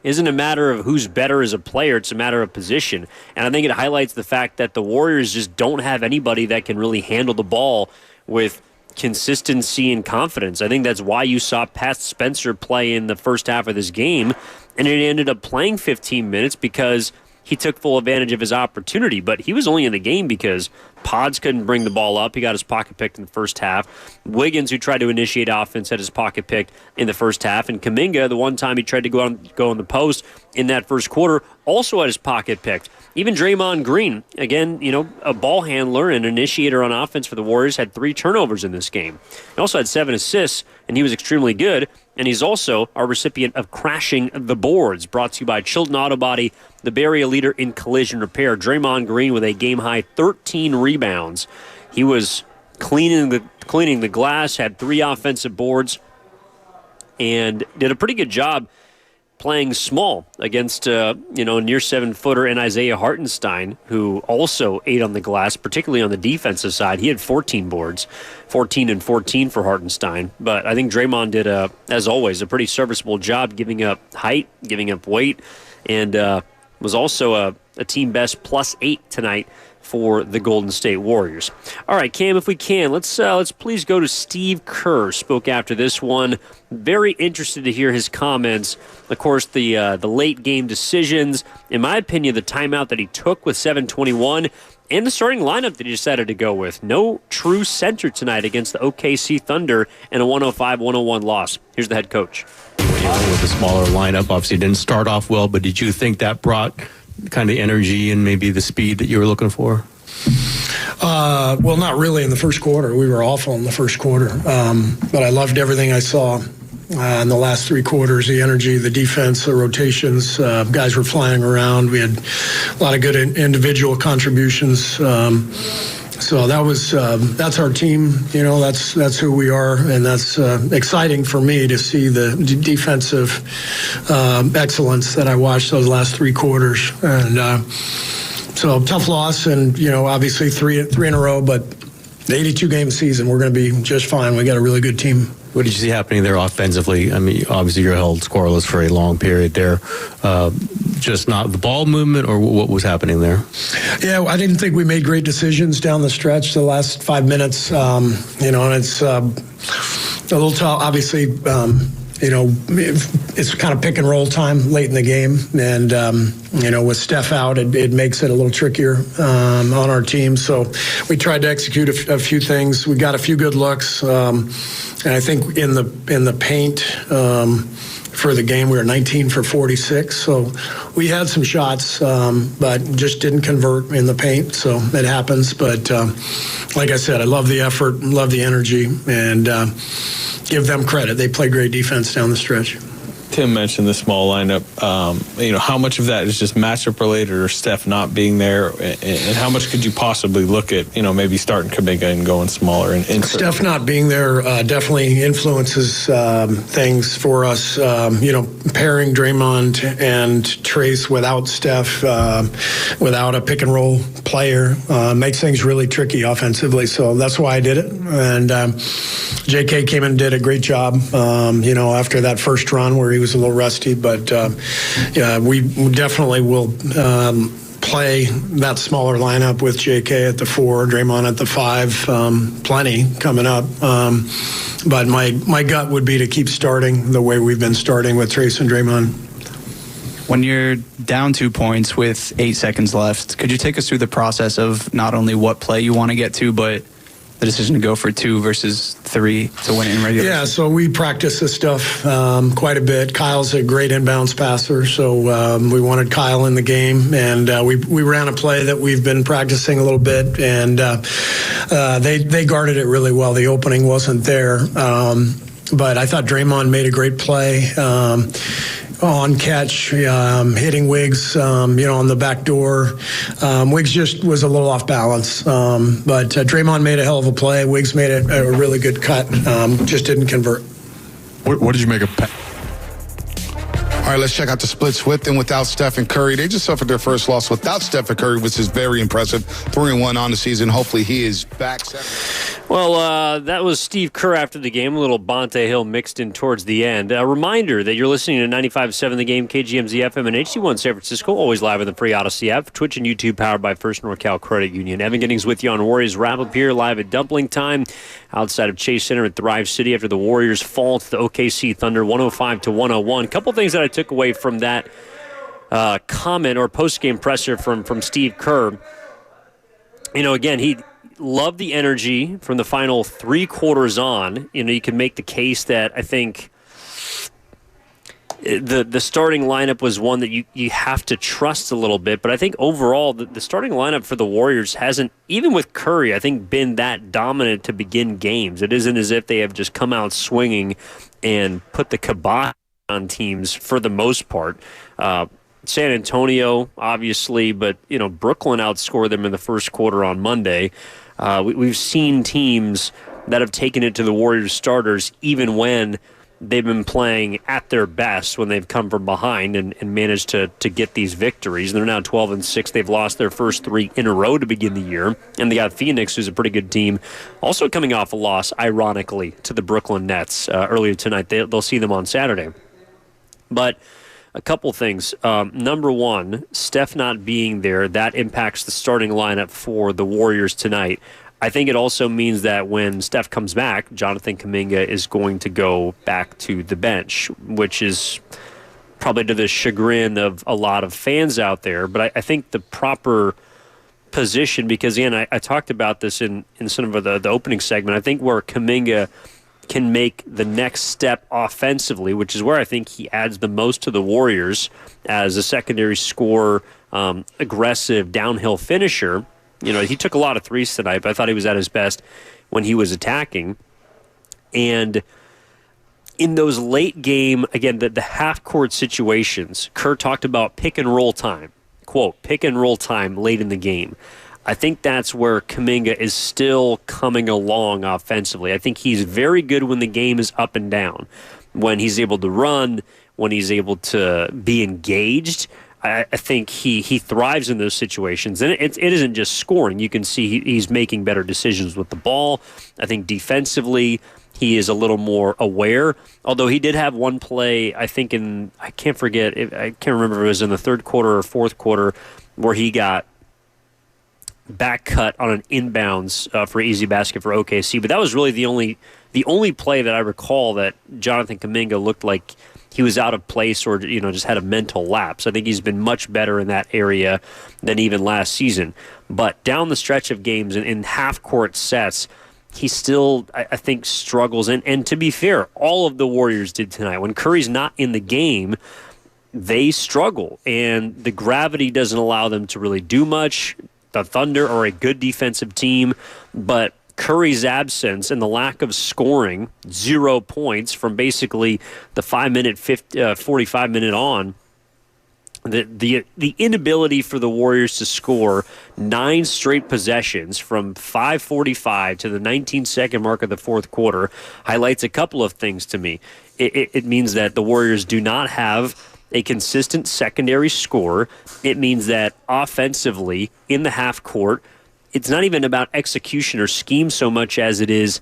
isn't a matter of who's better as a player. It's a matter of position. And I think it highlights the fact that the Warriors just don't have anybody that can really handle the ball with consistency and confidence. I think that's why you saw Pat Spencer play in the first half of this game, and it ended up playing 15 minutes because he took full advantage of his opportunity. But he was only in the game because Pods couldn't bring the ball up. He got his pocket picked in the first half. Wiggins, who tried to initiate offense, had his pocket picked in the first half. And Kuminga, the one time he tried to go on the post in that first quarter, also had his pocket picked. Even Draymond Green, again, a ball handler and initiator on offense for the Warriors, had 3 turnovers in this game. He also had 7 assists, and he was extremely good. And he's also our recipient of Crashing the Boards, brought to you by Chilton Auto Body, the Bay Area leader in collision repair. Draymond Green with a game-high 13 rebounds. He was cleaning the glass, had 3 offensive boards, and did a pretty good job playing small against a near 7-footer and Isaiah Hartenstein, who also ate on the glass, particularly on the defensive side. He had 14 boards, 14 and 14 for Hartenstein. But I think Draymond did, as always, a pretty serviceable job giving up height, giving up weight, and was also a team best +8 tonight for the Golden State Warriors. All right, Cam, if we can, let's please go to Steve Kerr. Spoke after this one. Very interested to hear his comments. Of course, the late game decisions. In my opinion, the timeout that he took with 7:21 and the starting lineup that he decided to go with. No true center tonight against the OKC Thunder in a 105-101 loss. Here's the head coach. With the smaller lineup, obviously didn't start off well, but did you think that brought kind of energy and maybe the speed that you were looking for? Well, not really in the first quarter. We were awful in the first quarter. But I loved everything I saw in the last 3 quarters, the energy, the defense, the rotations. Guys were flying around. We had a lot of good individual contributions. So that was that's our team. That's who we are, and that's exciting for me to see the defensive excellence that I watched those last 3 quarters. And so tough loss, and obviously three in a row, but the 82-game season, we're going to be just fine. We got a really good team. What did you see happening there offensively? I mean, obviously you're held scoreless for a long period there. Just not the ball movement, or what was happening there? Yeah, I didn't think we made great decisions down the stretch the last 5 minutes. And it's a little tough. Obviously, it's kind of pick and roll time late in the game. And, with Steph out, it makes it a little trickier on our team. So we tried to execute a few things. We got a few good looks. And I think in the paint for the game, we were 19 for 46. So we had some shots, but just didn't convert in the paint. So it happens. But like I said, I love the effort, love the energy, and give them credit. They play great defense down the stretch. Tim mentioned the small lineup. How much of that is just matchup related or Steph not being there, and how much could you possibly look at, maybe starting Kuminga and going smaller? And Steph not being there definitely influences things for us. Pairing Draymond and Trace without Steph, without a pick and roll player, makes things really tricky offensively. So that's why I did it. And J.K. came in and did a great job, after that first run where he was a little rusty. But, we definitely will play that smaller lineup with J.K. at the 4, Draymond at the 5, plenty coming up. But my gut would be to keep starting the way we've been starting with Trace and Draymond. When you're down 2 points with 8 seconds left, could you take us through the process of not only what play you want to get to, but the decision to go for 2 versus 3 to win it in regulation? Yeah, so we practice this stuff quite a bit. Kyle's a great inbounds passer, so we wanted Kyle in the game, and we ran a play that we've been practicing a little bit, and they guarded it really well. The opening wasn't there, but I thought Draymond made a great play. On catch, hitting Wiggs, on the back door. Wiggs just was a little off balance, but Draymond made a hell of a play. Wiggs made a really good cut, just didn't convert. What did you make of All right, let's check out the splits with and without Steph and Curry. They just suffered their first loss without Steph and Curry, which is very impressive. 3-1 on the season. Hopefully he is back. Well, that was Steve Kerr after the game. A little Bonte Hill mixed in towards the end. A reminder that you're listening to 95.7 The Game, KGMZ FM, and HD1 San Francisco, always live in the free Odyssey app, Twitch and YouTube, powered by First NorCal Credit Union. Evan Giddings with you on Warriors wrap-up here, live at Dumpling Time, outside of Chase Center at Thrive City after the Warriors fall to the OKC Thunder 105-101. Couple things that I took away from that comment or post-game presser from Steve Kerr. Again, he loved the energy from the final 3 quarters on. You can make the case that I think the starting lineup was one that you have to trust a little bit. But I think overall the starting lineup for the Warriors hasn't, even with Curry, I think been that dominant to begin games. It isn't as if they have just come out swinging and put the kibosh on teams for the most part. San Antonio, obviously, but Brooklyn outscored them in the first quarter on Monday. We've seen teams that have taken it to the Warriors starters even when they've been playing at their best, when they've come from behind and managed to get these victories. They're now 12-6. They've lost their first 3 in a row to begin the year. And they got Phoenix, who's a pretty good team, also coming off a loss, ironically, to the Brooklyn Nets earlier tonight. They'll see them on Saturday. But a couple things. Number one, Steph not being there, that impacts the starting lineup for the Warriors tonight. I think it also means that when Steph comes back, Jonathan Kuminga is going to go back to the bench, which is probably to the chagrin of a lot of fans out there. But I think the proper position, because, again, I talked about this in some of the opening segment, I think where Kuminga can make the next step offensively, which is where I think he adds the most to the Warriors as a secondary scorer, aggressive downhill finisher. He took a lot of threes tonight, but I thought he was at his best when he was attacking. And in those late game, again, the half-court situations, Kerr talked about pick and roll time. Quote, pick and roll time late in the game. I think that's where Kuminga is still coming along offensively. I think he's very good when the game is up and down, when he's able to run, when he's able to be engaged. I think he thrives in those situations. And it isn't just scoring. You can see he's making better decisions with the ball. I think defensively, he is a little more aware. Although he did have one play, I think I can't remember if it was in the third quarter or fourth quarter, where he got back cut on an inbounds for easy basket for OKC. But that was really the only play that I recall that Jonathan Kuminga looked like he was out of place or just had a mental lapse. I think he's been much better in that area than even last season. But down the stretch of games and in half-court sets, he still, I think, struggles. And to be fair, all of the Warriors did tonight. When Curry's not in the game, they struggle. And the gravity doesn't allow them to really do much. The Thunder are a good defensive team, but Curry's absence and the lack of scoring, 0 points from basically the 45-minute on, the inability for the Warriors to score 9 straight possessions from 5:45 to the 19-second mark of the fourth quarter highlights a couple of things to me. It means that the Warriors do not have a consistent secondary score. It means that offensively in the half court, it's not even about execution or scheme so much as it is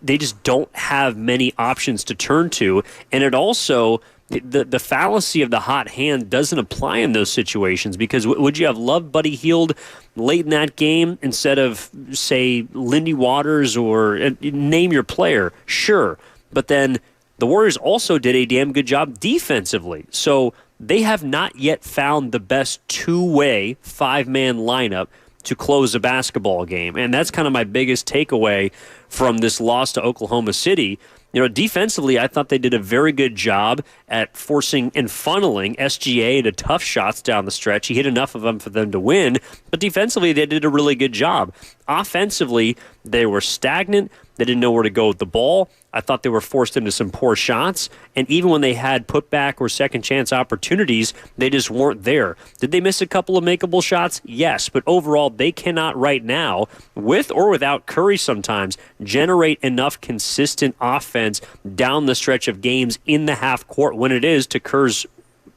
they just don't have many options to turn to. And it also, the fallacy of the hot hand doesn't apply in those situations, because would you have loved Buddy Hield late in that game instead of, say, Lindy Waters or name your player? Sure. But then the Warriors also did a damn good job defensively. So they have not yet found the best two-way five-man lineup to close a basketball game. And that's kind of my biggest takeaway from this loss to Oklahoma City. Defensively, I thought they did a very good job at forcing and funneling SGA to tough shots down the stretch. He hit enough of them for them to win, but defensively, they did a really good job. Offensively, they were stagnant. They didn't know where to go with the ball. I thought they were forced into some poor shots, and even when they had putback or second chance opportunities, they just weren't there. Did they miss a couple of makeable shots? Yes, but overall, they cannot right now, with or without Curry sometimes, generate enough consistent offense down the stretch of games in the half court when it is, to Kerr's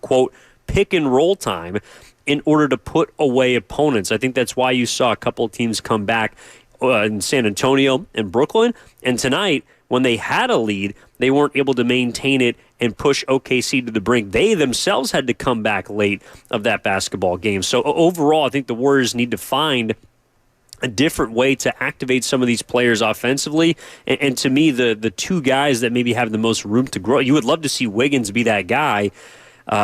quote, pick and roll time, in order to put away opponents. I think that's why you saw a couple of teams come back in San Antonio and Brooklyn. And tonight, when they had a lead, they weren't able to maintain it and push OKC to the brink. They themselves had to come back late of that basketball game. So overall, I think the Warriors need to find a different way to activate some of these players offensively. And to me, the two guys that maybe have the most room to grow, you would love to see Wiggins be that guy.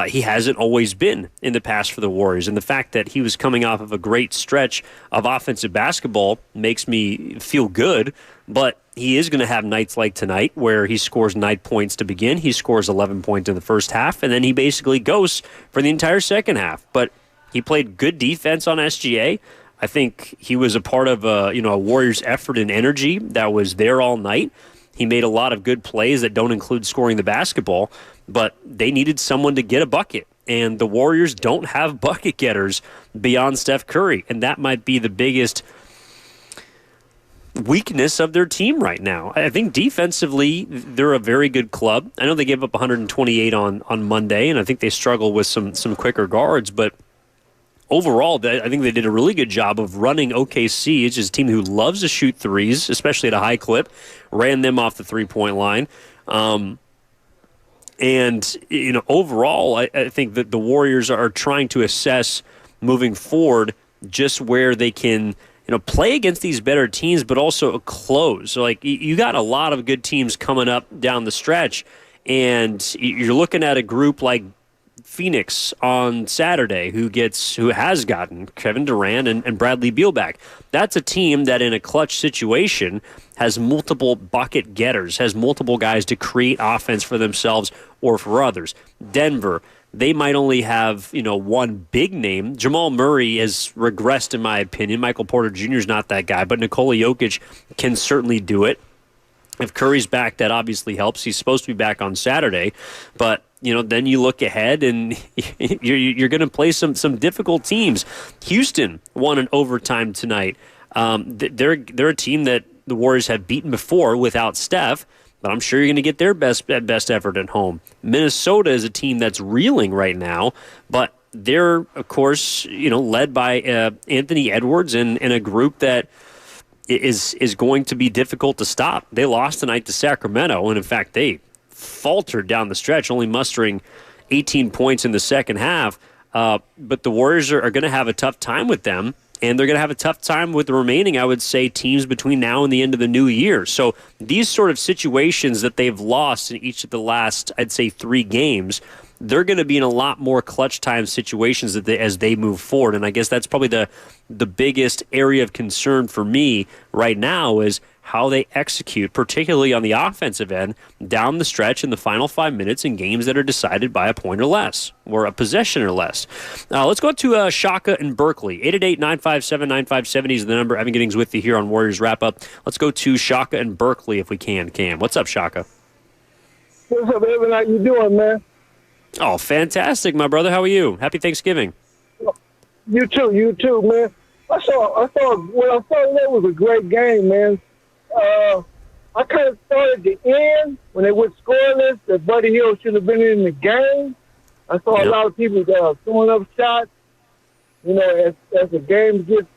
He hasn't always been in the past for the Warriors. And the fact that he was coming off of a great stretch of offensive basketball makes me feel good. But he is going to have nights like tonight where he scores 9 points to begin. He scores 11 points in the first half, and then he basically goes for the entire second half. But he played good defense on SGA. I think he was a part of a Warriors effort and energy that was there all night. He made a lot of good plays that don't include scoring the basketball, but they needed someone to get a bucket. And the Warriors don't have bucket getters beyond Steph Curry. And that might be the biggest weakness of their team right now. I think defensively, they're a very good club. I know they gave up 128 on Monday, and I think they struggle with some quicker guards, but overall, I think they did a really good job of running OKC. It's just a team who loves to shoot threes, especially at a high clip, ran them off the three-point line. Overall, I think that the Warriors are trying to assess moving forward just where they can play against these better teams, but also close. So, you got a lot of good teams coming up down the stretch, and you're looking at a group like Phoenix on Saturday who has gotten Kevin Durant and Bradley Beal back. That's a team that in a clutch situation has multiple bucket getters, has multiple guys to create offense for themselves or for others. Denver, they might only have, one big name. Jamal Murray has regressed, in my opinion. Michael Porter Jr. is not that guy, but Nikola Jokic can certainly do it. If Curry's back, that obviously helps. He's supposed to be back on Saturday, but then you look ahead and you're going to play some difficult teams. Houston won in overtime tonight. They're a team that the Warriors have beaten before without Steph, but I'm sure you're going to get their best effort at home. Minnesota is a team that's reeling right now, but they're, of course, led by Anthony Edwards and a group that is going to be difficult to stop. They lost tonight to Sacramento, and in fact, they faltered down the stretch, only mustering 18 points in the second half. But the Warriors are going to have a tough time with them, and they're going to have a tough time with the remaining, I would say, teams between now and the end of the new year. So these sort of situations that they've lost in each of the last, I'd say, 3 games, they're going to be in a lot more clutch time situations as they move forward. And I guess that's probably the biggest area of concern for me right now is how they execute, particularly on the offensive end, down the stretch in the final 5 minutes in games that are decided by a point or less, or a possession or less. Let's go to Shaka in Berkeley. 888-957-9570 is the number. Evan Giddings with you here on Warriors Wrap-Up. Let's go to Shaka in Berkeley if we can. Cam, what's up, Shaka? What's up, Evan? How you doing, man? Oh, fantastic, my brother. How are you? Happy Thanksgiving. You too, man. I saw that was a great game, man. I kind of thought at the end, when they went scoreless, that Buddy Hield should have been in the game. I saw a lot of people throwing up shots. As the game gets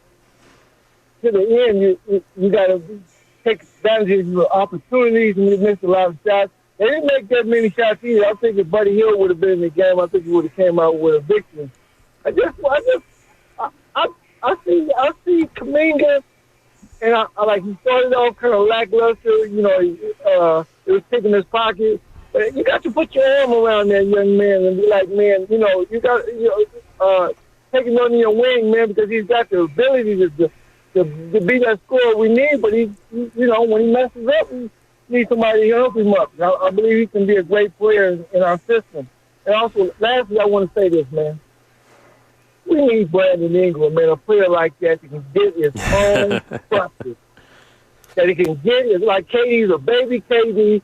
to the end, you got to take advantage of your opportunities, and you missed a lot of shots. They didn't make that many shots either. I think if Buddy Hield would have been in the game, I think he would have came out with a victory. I see Kuminga. And I like he started off kind of lackluster, it was picking his pocket. But you got to put your arm around that young man and be like, man, you got take him under your wing, man, because he's got the ability to be that scorer we need. But when he messes up, we need somebody to help him up. I believe he can be a great player in our system. And also, lastly, I want to say this, man. We need Brandon Ingram, man, a player like that can get his own bucket. That he can get it like KD's a baby KD.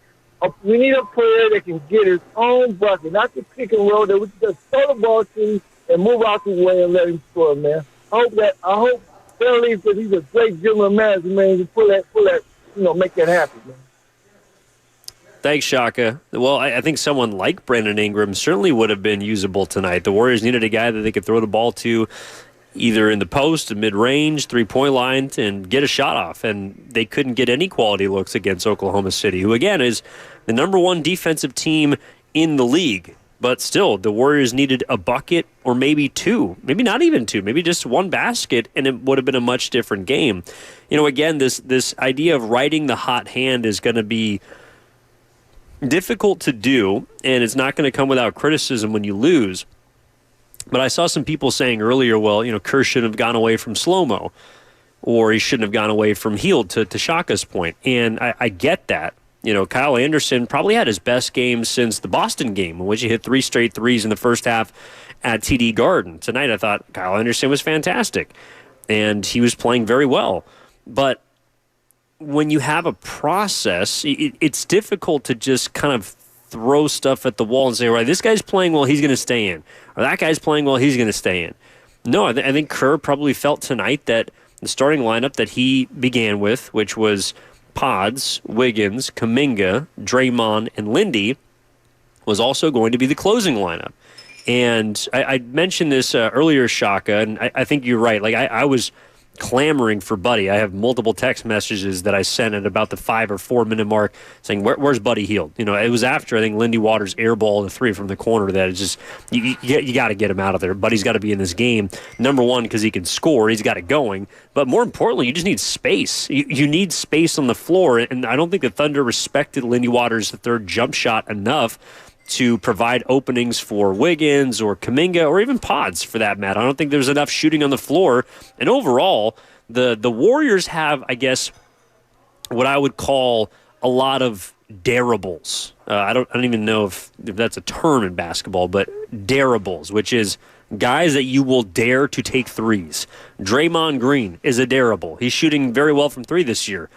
We need a player that can get his own bucket, not the pick and roll that we can just throw the ball to and move out the way and let him score, man. I hope Phil Leaf, because he's a great general manager, man, to pull that, make that happen, man. Thanks, Shaka. Well, I think someone like Brandon Ingram certainly would have been usable tonight. The Warriors needed a guy that they could throw the ball to either in the post, mid-range, three-point line, and get a shot off. And they couldn't get any quality looks against Oklahoma City, who, again, is the number 1 defensive team in the league. But still, the Warriors needed a bucket or maybe 2, maybe not even 2, maybe just 1 basket, and it would have been a much different game. Again, this idea of riding the hot hand is going to be difficult to do, and it's not going to come without criticism when you lose. But I saw some people saying earlier, well, Kerr shouldn't have gone away from slow-mo, or he shouldn't have gone away from Hield, to Shaka's point. And I get that. Kyle Anderson probably had his best game since the Boston game, in which he hit 3 straight threes in the first half at TD Garden. Tonight I thought Kyle Anderson was fantastic, and he was playing very well. But when you have a process, it's difficult to just kind of throw stuff at the wall and say, right, this guy's playing well, he's going to stay in. Or that guy's playing well, he's going to stay in. No, I think Kerr probably felt tonight that the starting lineup that he began with, which was Pods, Wiggins, Kuminga, Draymond, and Lindy, was also going to be the closing lineup. And I mentioned this earlier, Shaka, and I think you're right. Like, I was clamoring for Buddy. I have multiple text messages that I sent at about the 5 or 4 minute mark saying, where's Buddy Hield? It was after, I think, Lindy Waters airballed a 3 from the corner that it's just, you got to get him out of there. Buddy's got to be in this game. Number one, because he can score. He's got it going. But more importantly, you just need space. You need space on the floor. And I don't think the Thunder respected Lindy Waters' third jump shot enough to provide openings for Wiggins or Kuminga or even Pods, for that matter. I don't think there's enough shooting on the floor. And overall, the Warriors have, I guess, what I would call a lot of dareables. I don't even know if that's a term in basketball, but dareables, which is guys that you will dare to take threes. Draymond Green is a dareable. He's shooting very well from 3 this year.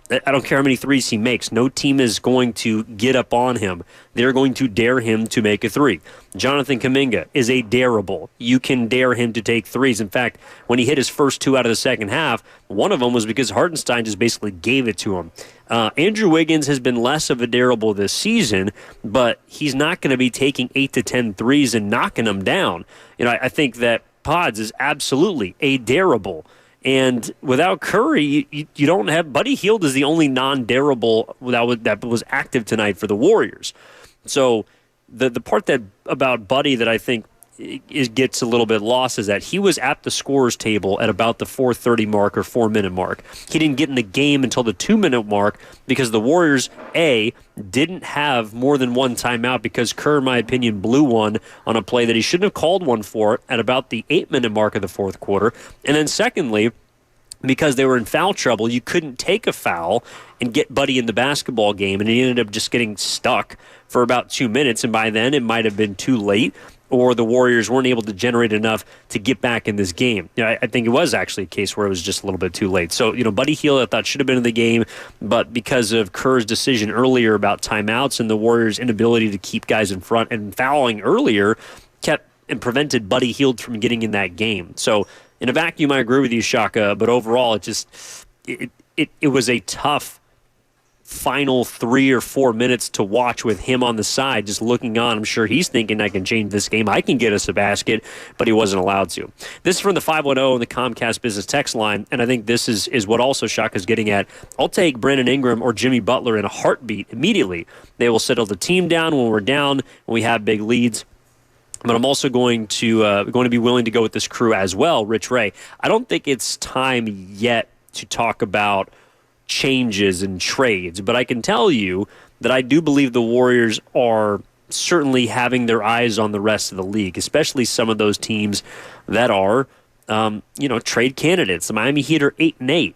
I don't care how many threes he makes. No team is going to get up on him. They're going to dare him to make a three. Jonathan Kuminga is a dareable. You can dare him to take threes. In fact, when he hit his first two out of the second half, one of them was because Hartenstein just basically gave it to him. Andrew Wiggins has been less of a dareable this season, but he's not going to be taking 8 to 10 threes and knocking them down. I think that Pods is absolutely a dareable. And without Curry, you don't have... Buddy Hield is the only non-dareable that was active tonight for the Warriors. So the part about Buddy that I think gets a little bit lost is that he was at the scorer's table at about the 4:30 mark or 4-minute mark. He didn't get in the game until the 2-minute mark because the Warriors, didn't have more than one timeout because Kerr, in my opinion, blew one on a play that he shouldn't have called one for at about the 8-minute mark of the fourth quarter. And then secondly, because they were in foul trouble, you couldn't take a foul and get Buddy in the basketball game, and he ended up just getting stuck for about 2 minutes, and by then it might have been too late, or the Warriors weren't able to generate enough to get back in this game. I think it was actually a case where it was just a little bit too late. So, Buddy Hield, I thought, should have been in the game, but because of Kerr's decision earlier about timeouts and the Warriors' inability to keep guys in front and fouling earlier, kept and prevented Buddy Hield from getting in that game. So, in a vacuum, I agree with you, Shaka, but overall, it was a tough final 3 or 4 minutes to watch with him on the side, just looking on. I'm sure he's thinking, I can change this game. I can get us a basket, but he wasn't allowed to. This is from the 510 on the Comcast Business Text line, and I think this is what also Shaka's getting at. I'll take Brandon Ingram or Jimmy Butler in a heartbeat immediately. They will settle the team down when we're down, when we have big leads. But I'm also going to be willing to go with this crew as well, Rich Ray. I don't think it's time yet to talk about changes and trades, but I can tell you that I do believe the Warriors are certainly having their eyes on the rest of the league, especially some of those teams that are, trade candidates. The Miami Heat are 8-8.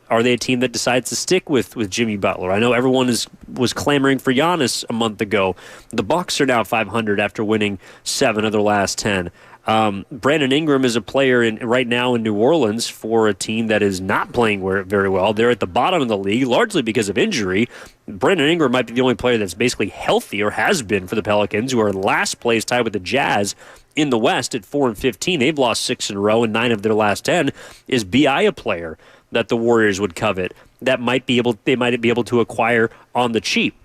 Are they a team that decides to stick with Jimmy Butler? I know everyone was clamoring for Giannis a month ago. The Bucks are now 500 after winning 7 of their last 10. Brandon Ingram is a player right now in New Orleans for a team that is not playing very well. They're at the bottom of the league, largely because of injury. Brandon Ingram might be the only player that's basically healthy, or has been, for the Pelicans, who are in last place, tied with the Jazz in the West at 4-15. They've lost 6 in a row, and 9 of their last 10. Is B.I. a player that the Warriors would covet that they might be able to acquire on the cheap?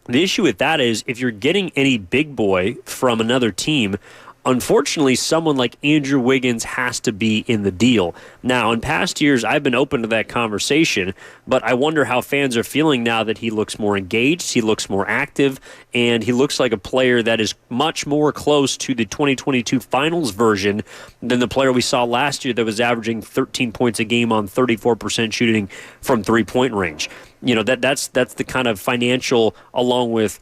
The issue with that is if you're getting any big boy from another team, unfortunately, someone like Andrew Wiggins has to be in the deal. Now, in past years, I've been open to that conversation, but I wonder how fans are feeling now that he looks more engaged, he looks more active, and he looks like a player that is much more close to the 2022 finals version than the player we saw last year that was averaging 13 points a game on 34% shooting from three-point range. That's the kind of financial, along with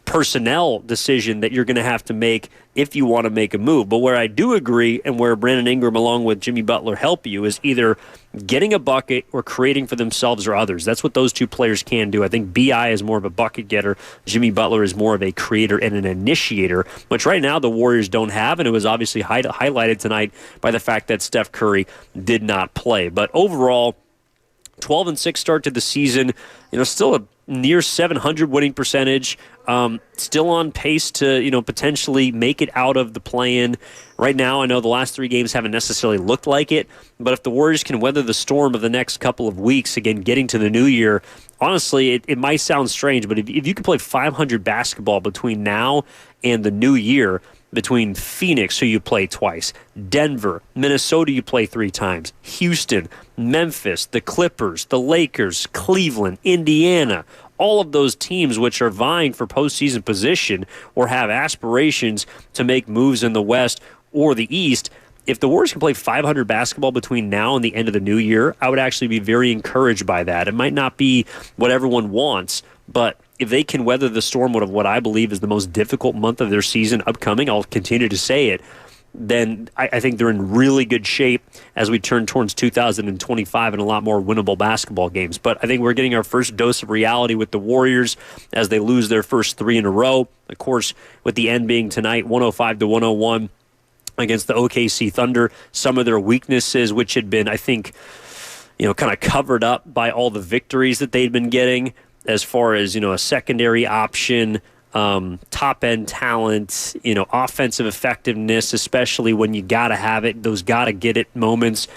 personnel decision that you're going to have to make if you want to make a move. But where I do agree, and where Brandon Ingram along with Jimmy Butler help you, is either getting a bucket or creating for themselves or others. That's what those two players can do. I think B.I. is more of a bucket getter. Jimmy Butler is more of a creator and an initiator, which right now the Warriors don't have, and it was obviously highlighted tonight by the fact that Steph Curry did not play. But overall, 12-6 start to the season, still a near 700 winning percentage, still on pace to, potentially make it out of the play-in. Right now, I know the last 3 games haven't necessarily looked like it, but if the Warriors can weather the storm of the next couple of weeks, again, getting to the new year, honestly, it might sound strange, but if you can play 500 basketball between now and the new year, between Phoenix, who you play twice, Denver, Minnesota, you play 3 times, Houston, Memphis, the Clippers, the Lakers, Cleveland, Indiana, all of those teams which are vying for postseason position or have aspirations to make moves in the West or the East. If the Warriors can play 500 basketball between now and the end of the new year, I would actually be very encouraged by that. It might not be what everyone wants, but if they can weather the storm of what I believe is the most difficult month of their season upcoming, I'll continue to say it, then I think they're in really good shape as we turn towards 2025 and a lot more winnable basketball games. But I think we're getting our first dose of reality with the Warriors as they lose their first 3 in a row. Of course, with the end being tonight, 105-101 against the OKC Thunder. Some of their weaknesses, which had been, I think, kind of covered up by all the victories that they'd been getting as far as, a secondary option, top-end talent, offensive effectiveness, especially when you got to have it, those got-to-get-it moments.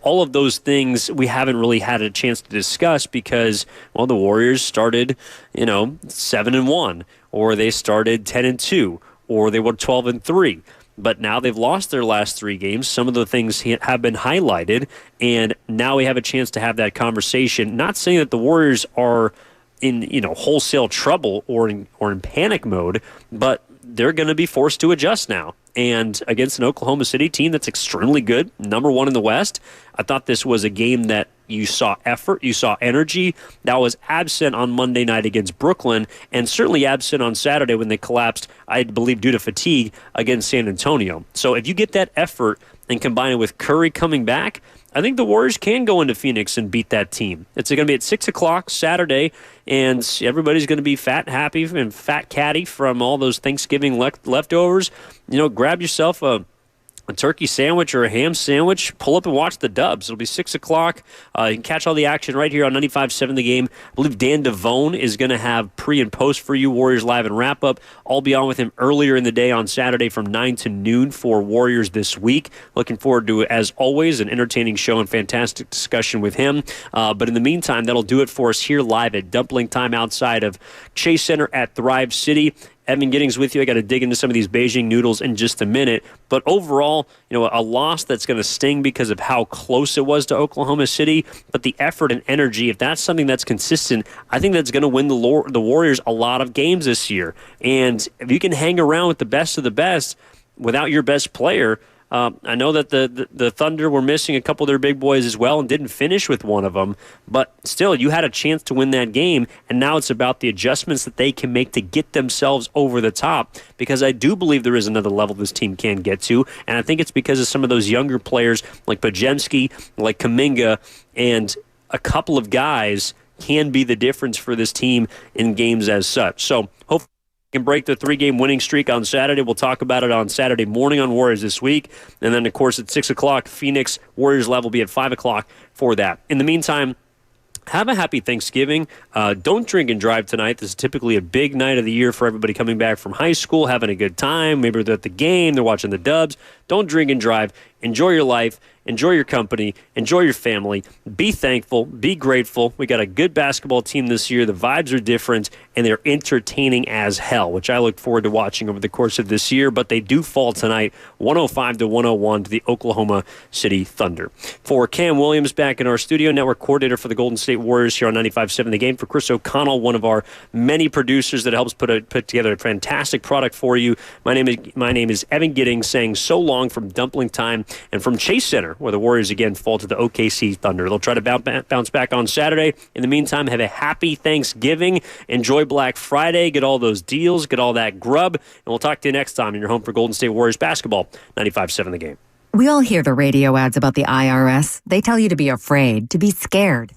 All of those things we haven't really had a chance to discuss because, well, the Warriors started, 7-1, or they started 10-2, or they were 12-3. But now they've lost their last 3 games. Some of the things have been highlighted, and now we have a chance to have that conversation. Not saying that the Warriors are in wholesale trouble or in panic mode, but they're going to be forced to adjust now. And against an Oklahoma City team that's extremely good, number 1 in the West, I thought this was a game that you saw effort, you saw energy. That was absent on Monday night against Brooklyn, and certainly absent on Saturday when they collapsed, I believe, due to fatigue against San Antonio. So if you get that effort and combine it with Curry coming back, I think the Warriors can go into Phoenix and beat that team. It's going to be at 6 o'clock Saturday, and everybody's going to be fat, happy, and fat catty from all those Thanksgiving leftovers. Grab yourself a turkey sandwich or a ham sandwich, pull up and watch the Dubs. It'll be 6 o'clock. You can catch all the action right here on 95.7 The Game. I believe Dan Devone is going to have pre and post for you, Warriors Live and Wrap Up. I'll be on with him earlier in the day on Saturday from 9 to noon for Warriors This Week. Looking forward to, as always, an entertaining show and fantastic discussion with him. But in the meantime, that'll do it for us here live at Dumpling Time outside of Chase Center at Thrive City. Evan Giddings with you. I got to dig into some of these Beijing noodles in just a minute. But overall, a loss that's going to sting because of how close it was to Oklahoma City. But the effort and energy, if that's something that's consistent, I think that's going to win the Warriors a lot of games this year. And if you can hang around with the best of the best without your best player, I know that the Thunder were missing a couple of their big boys as well and didn't finish with one of them. But still, you had a chance to win that game, and now it's about the adjustments that they can make to get themselves over the top, because I do believe there is another level this team can get to, and I think it's because of some of those younger players like Pajemski, like Kuminga, and a couple of guys can be the difference for this team in games as such. So hopefully can break the 3-game winning streak on Saturday. We'll talk about it on Saturday morning on Warriors This Week. And then, of course, at 6 o'clock, Phoenix Warriors Live will be at 5 o'clock for that. In the meantime, have a happy Thanksgiving. Don't drink and drive tonight. This is typically a big night of the year for everybody coming back from high school, having a good time. Maybe they're at the game, they're watching the Dubs. Don't drink and drive. Enjoy your life. Enjoy your company. Enjoy your family. Be thankful. Be grateful. We got a good basketball team this year. The vibes are different, and they're entertaining as hell, which I look forward to watching over the course of this year. But they do fall tonight, 105-101 to the Oklahoma City Thunder. For Cam Williams back in our studio, network coordinator for the Golden State Warriors here on 95.7 The Game. For Chris O'Connell, one of our many producers that helps put together a fantastic product for you. My name is Evan Giddings, saying so long from Dumpling Time and from Chase Center, where the Warriors again fall to the OKC Thunder. They'll try to bounce back on Saturday. In the meantime, have a happy Thanksgiving. Enjoy Black Friday. Get all those deals. Get all that grub. And we'll talk to you next time in your home for Golden State Warriors basketball, 95.7 The Game. We all hear the radio ads about the IRS. They tell you to be afraid, to be scared.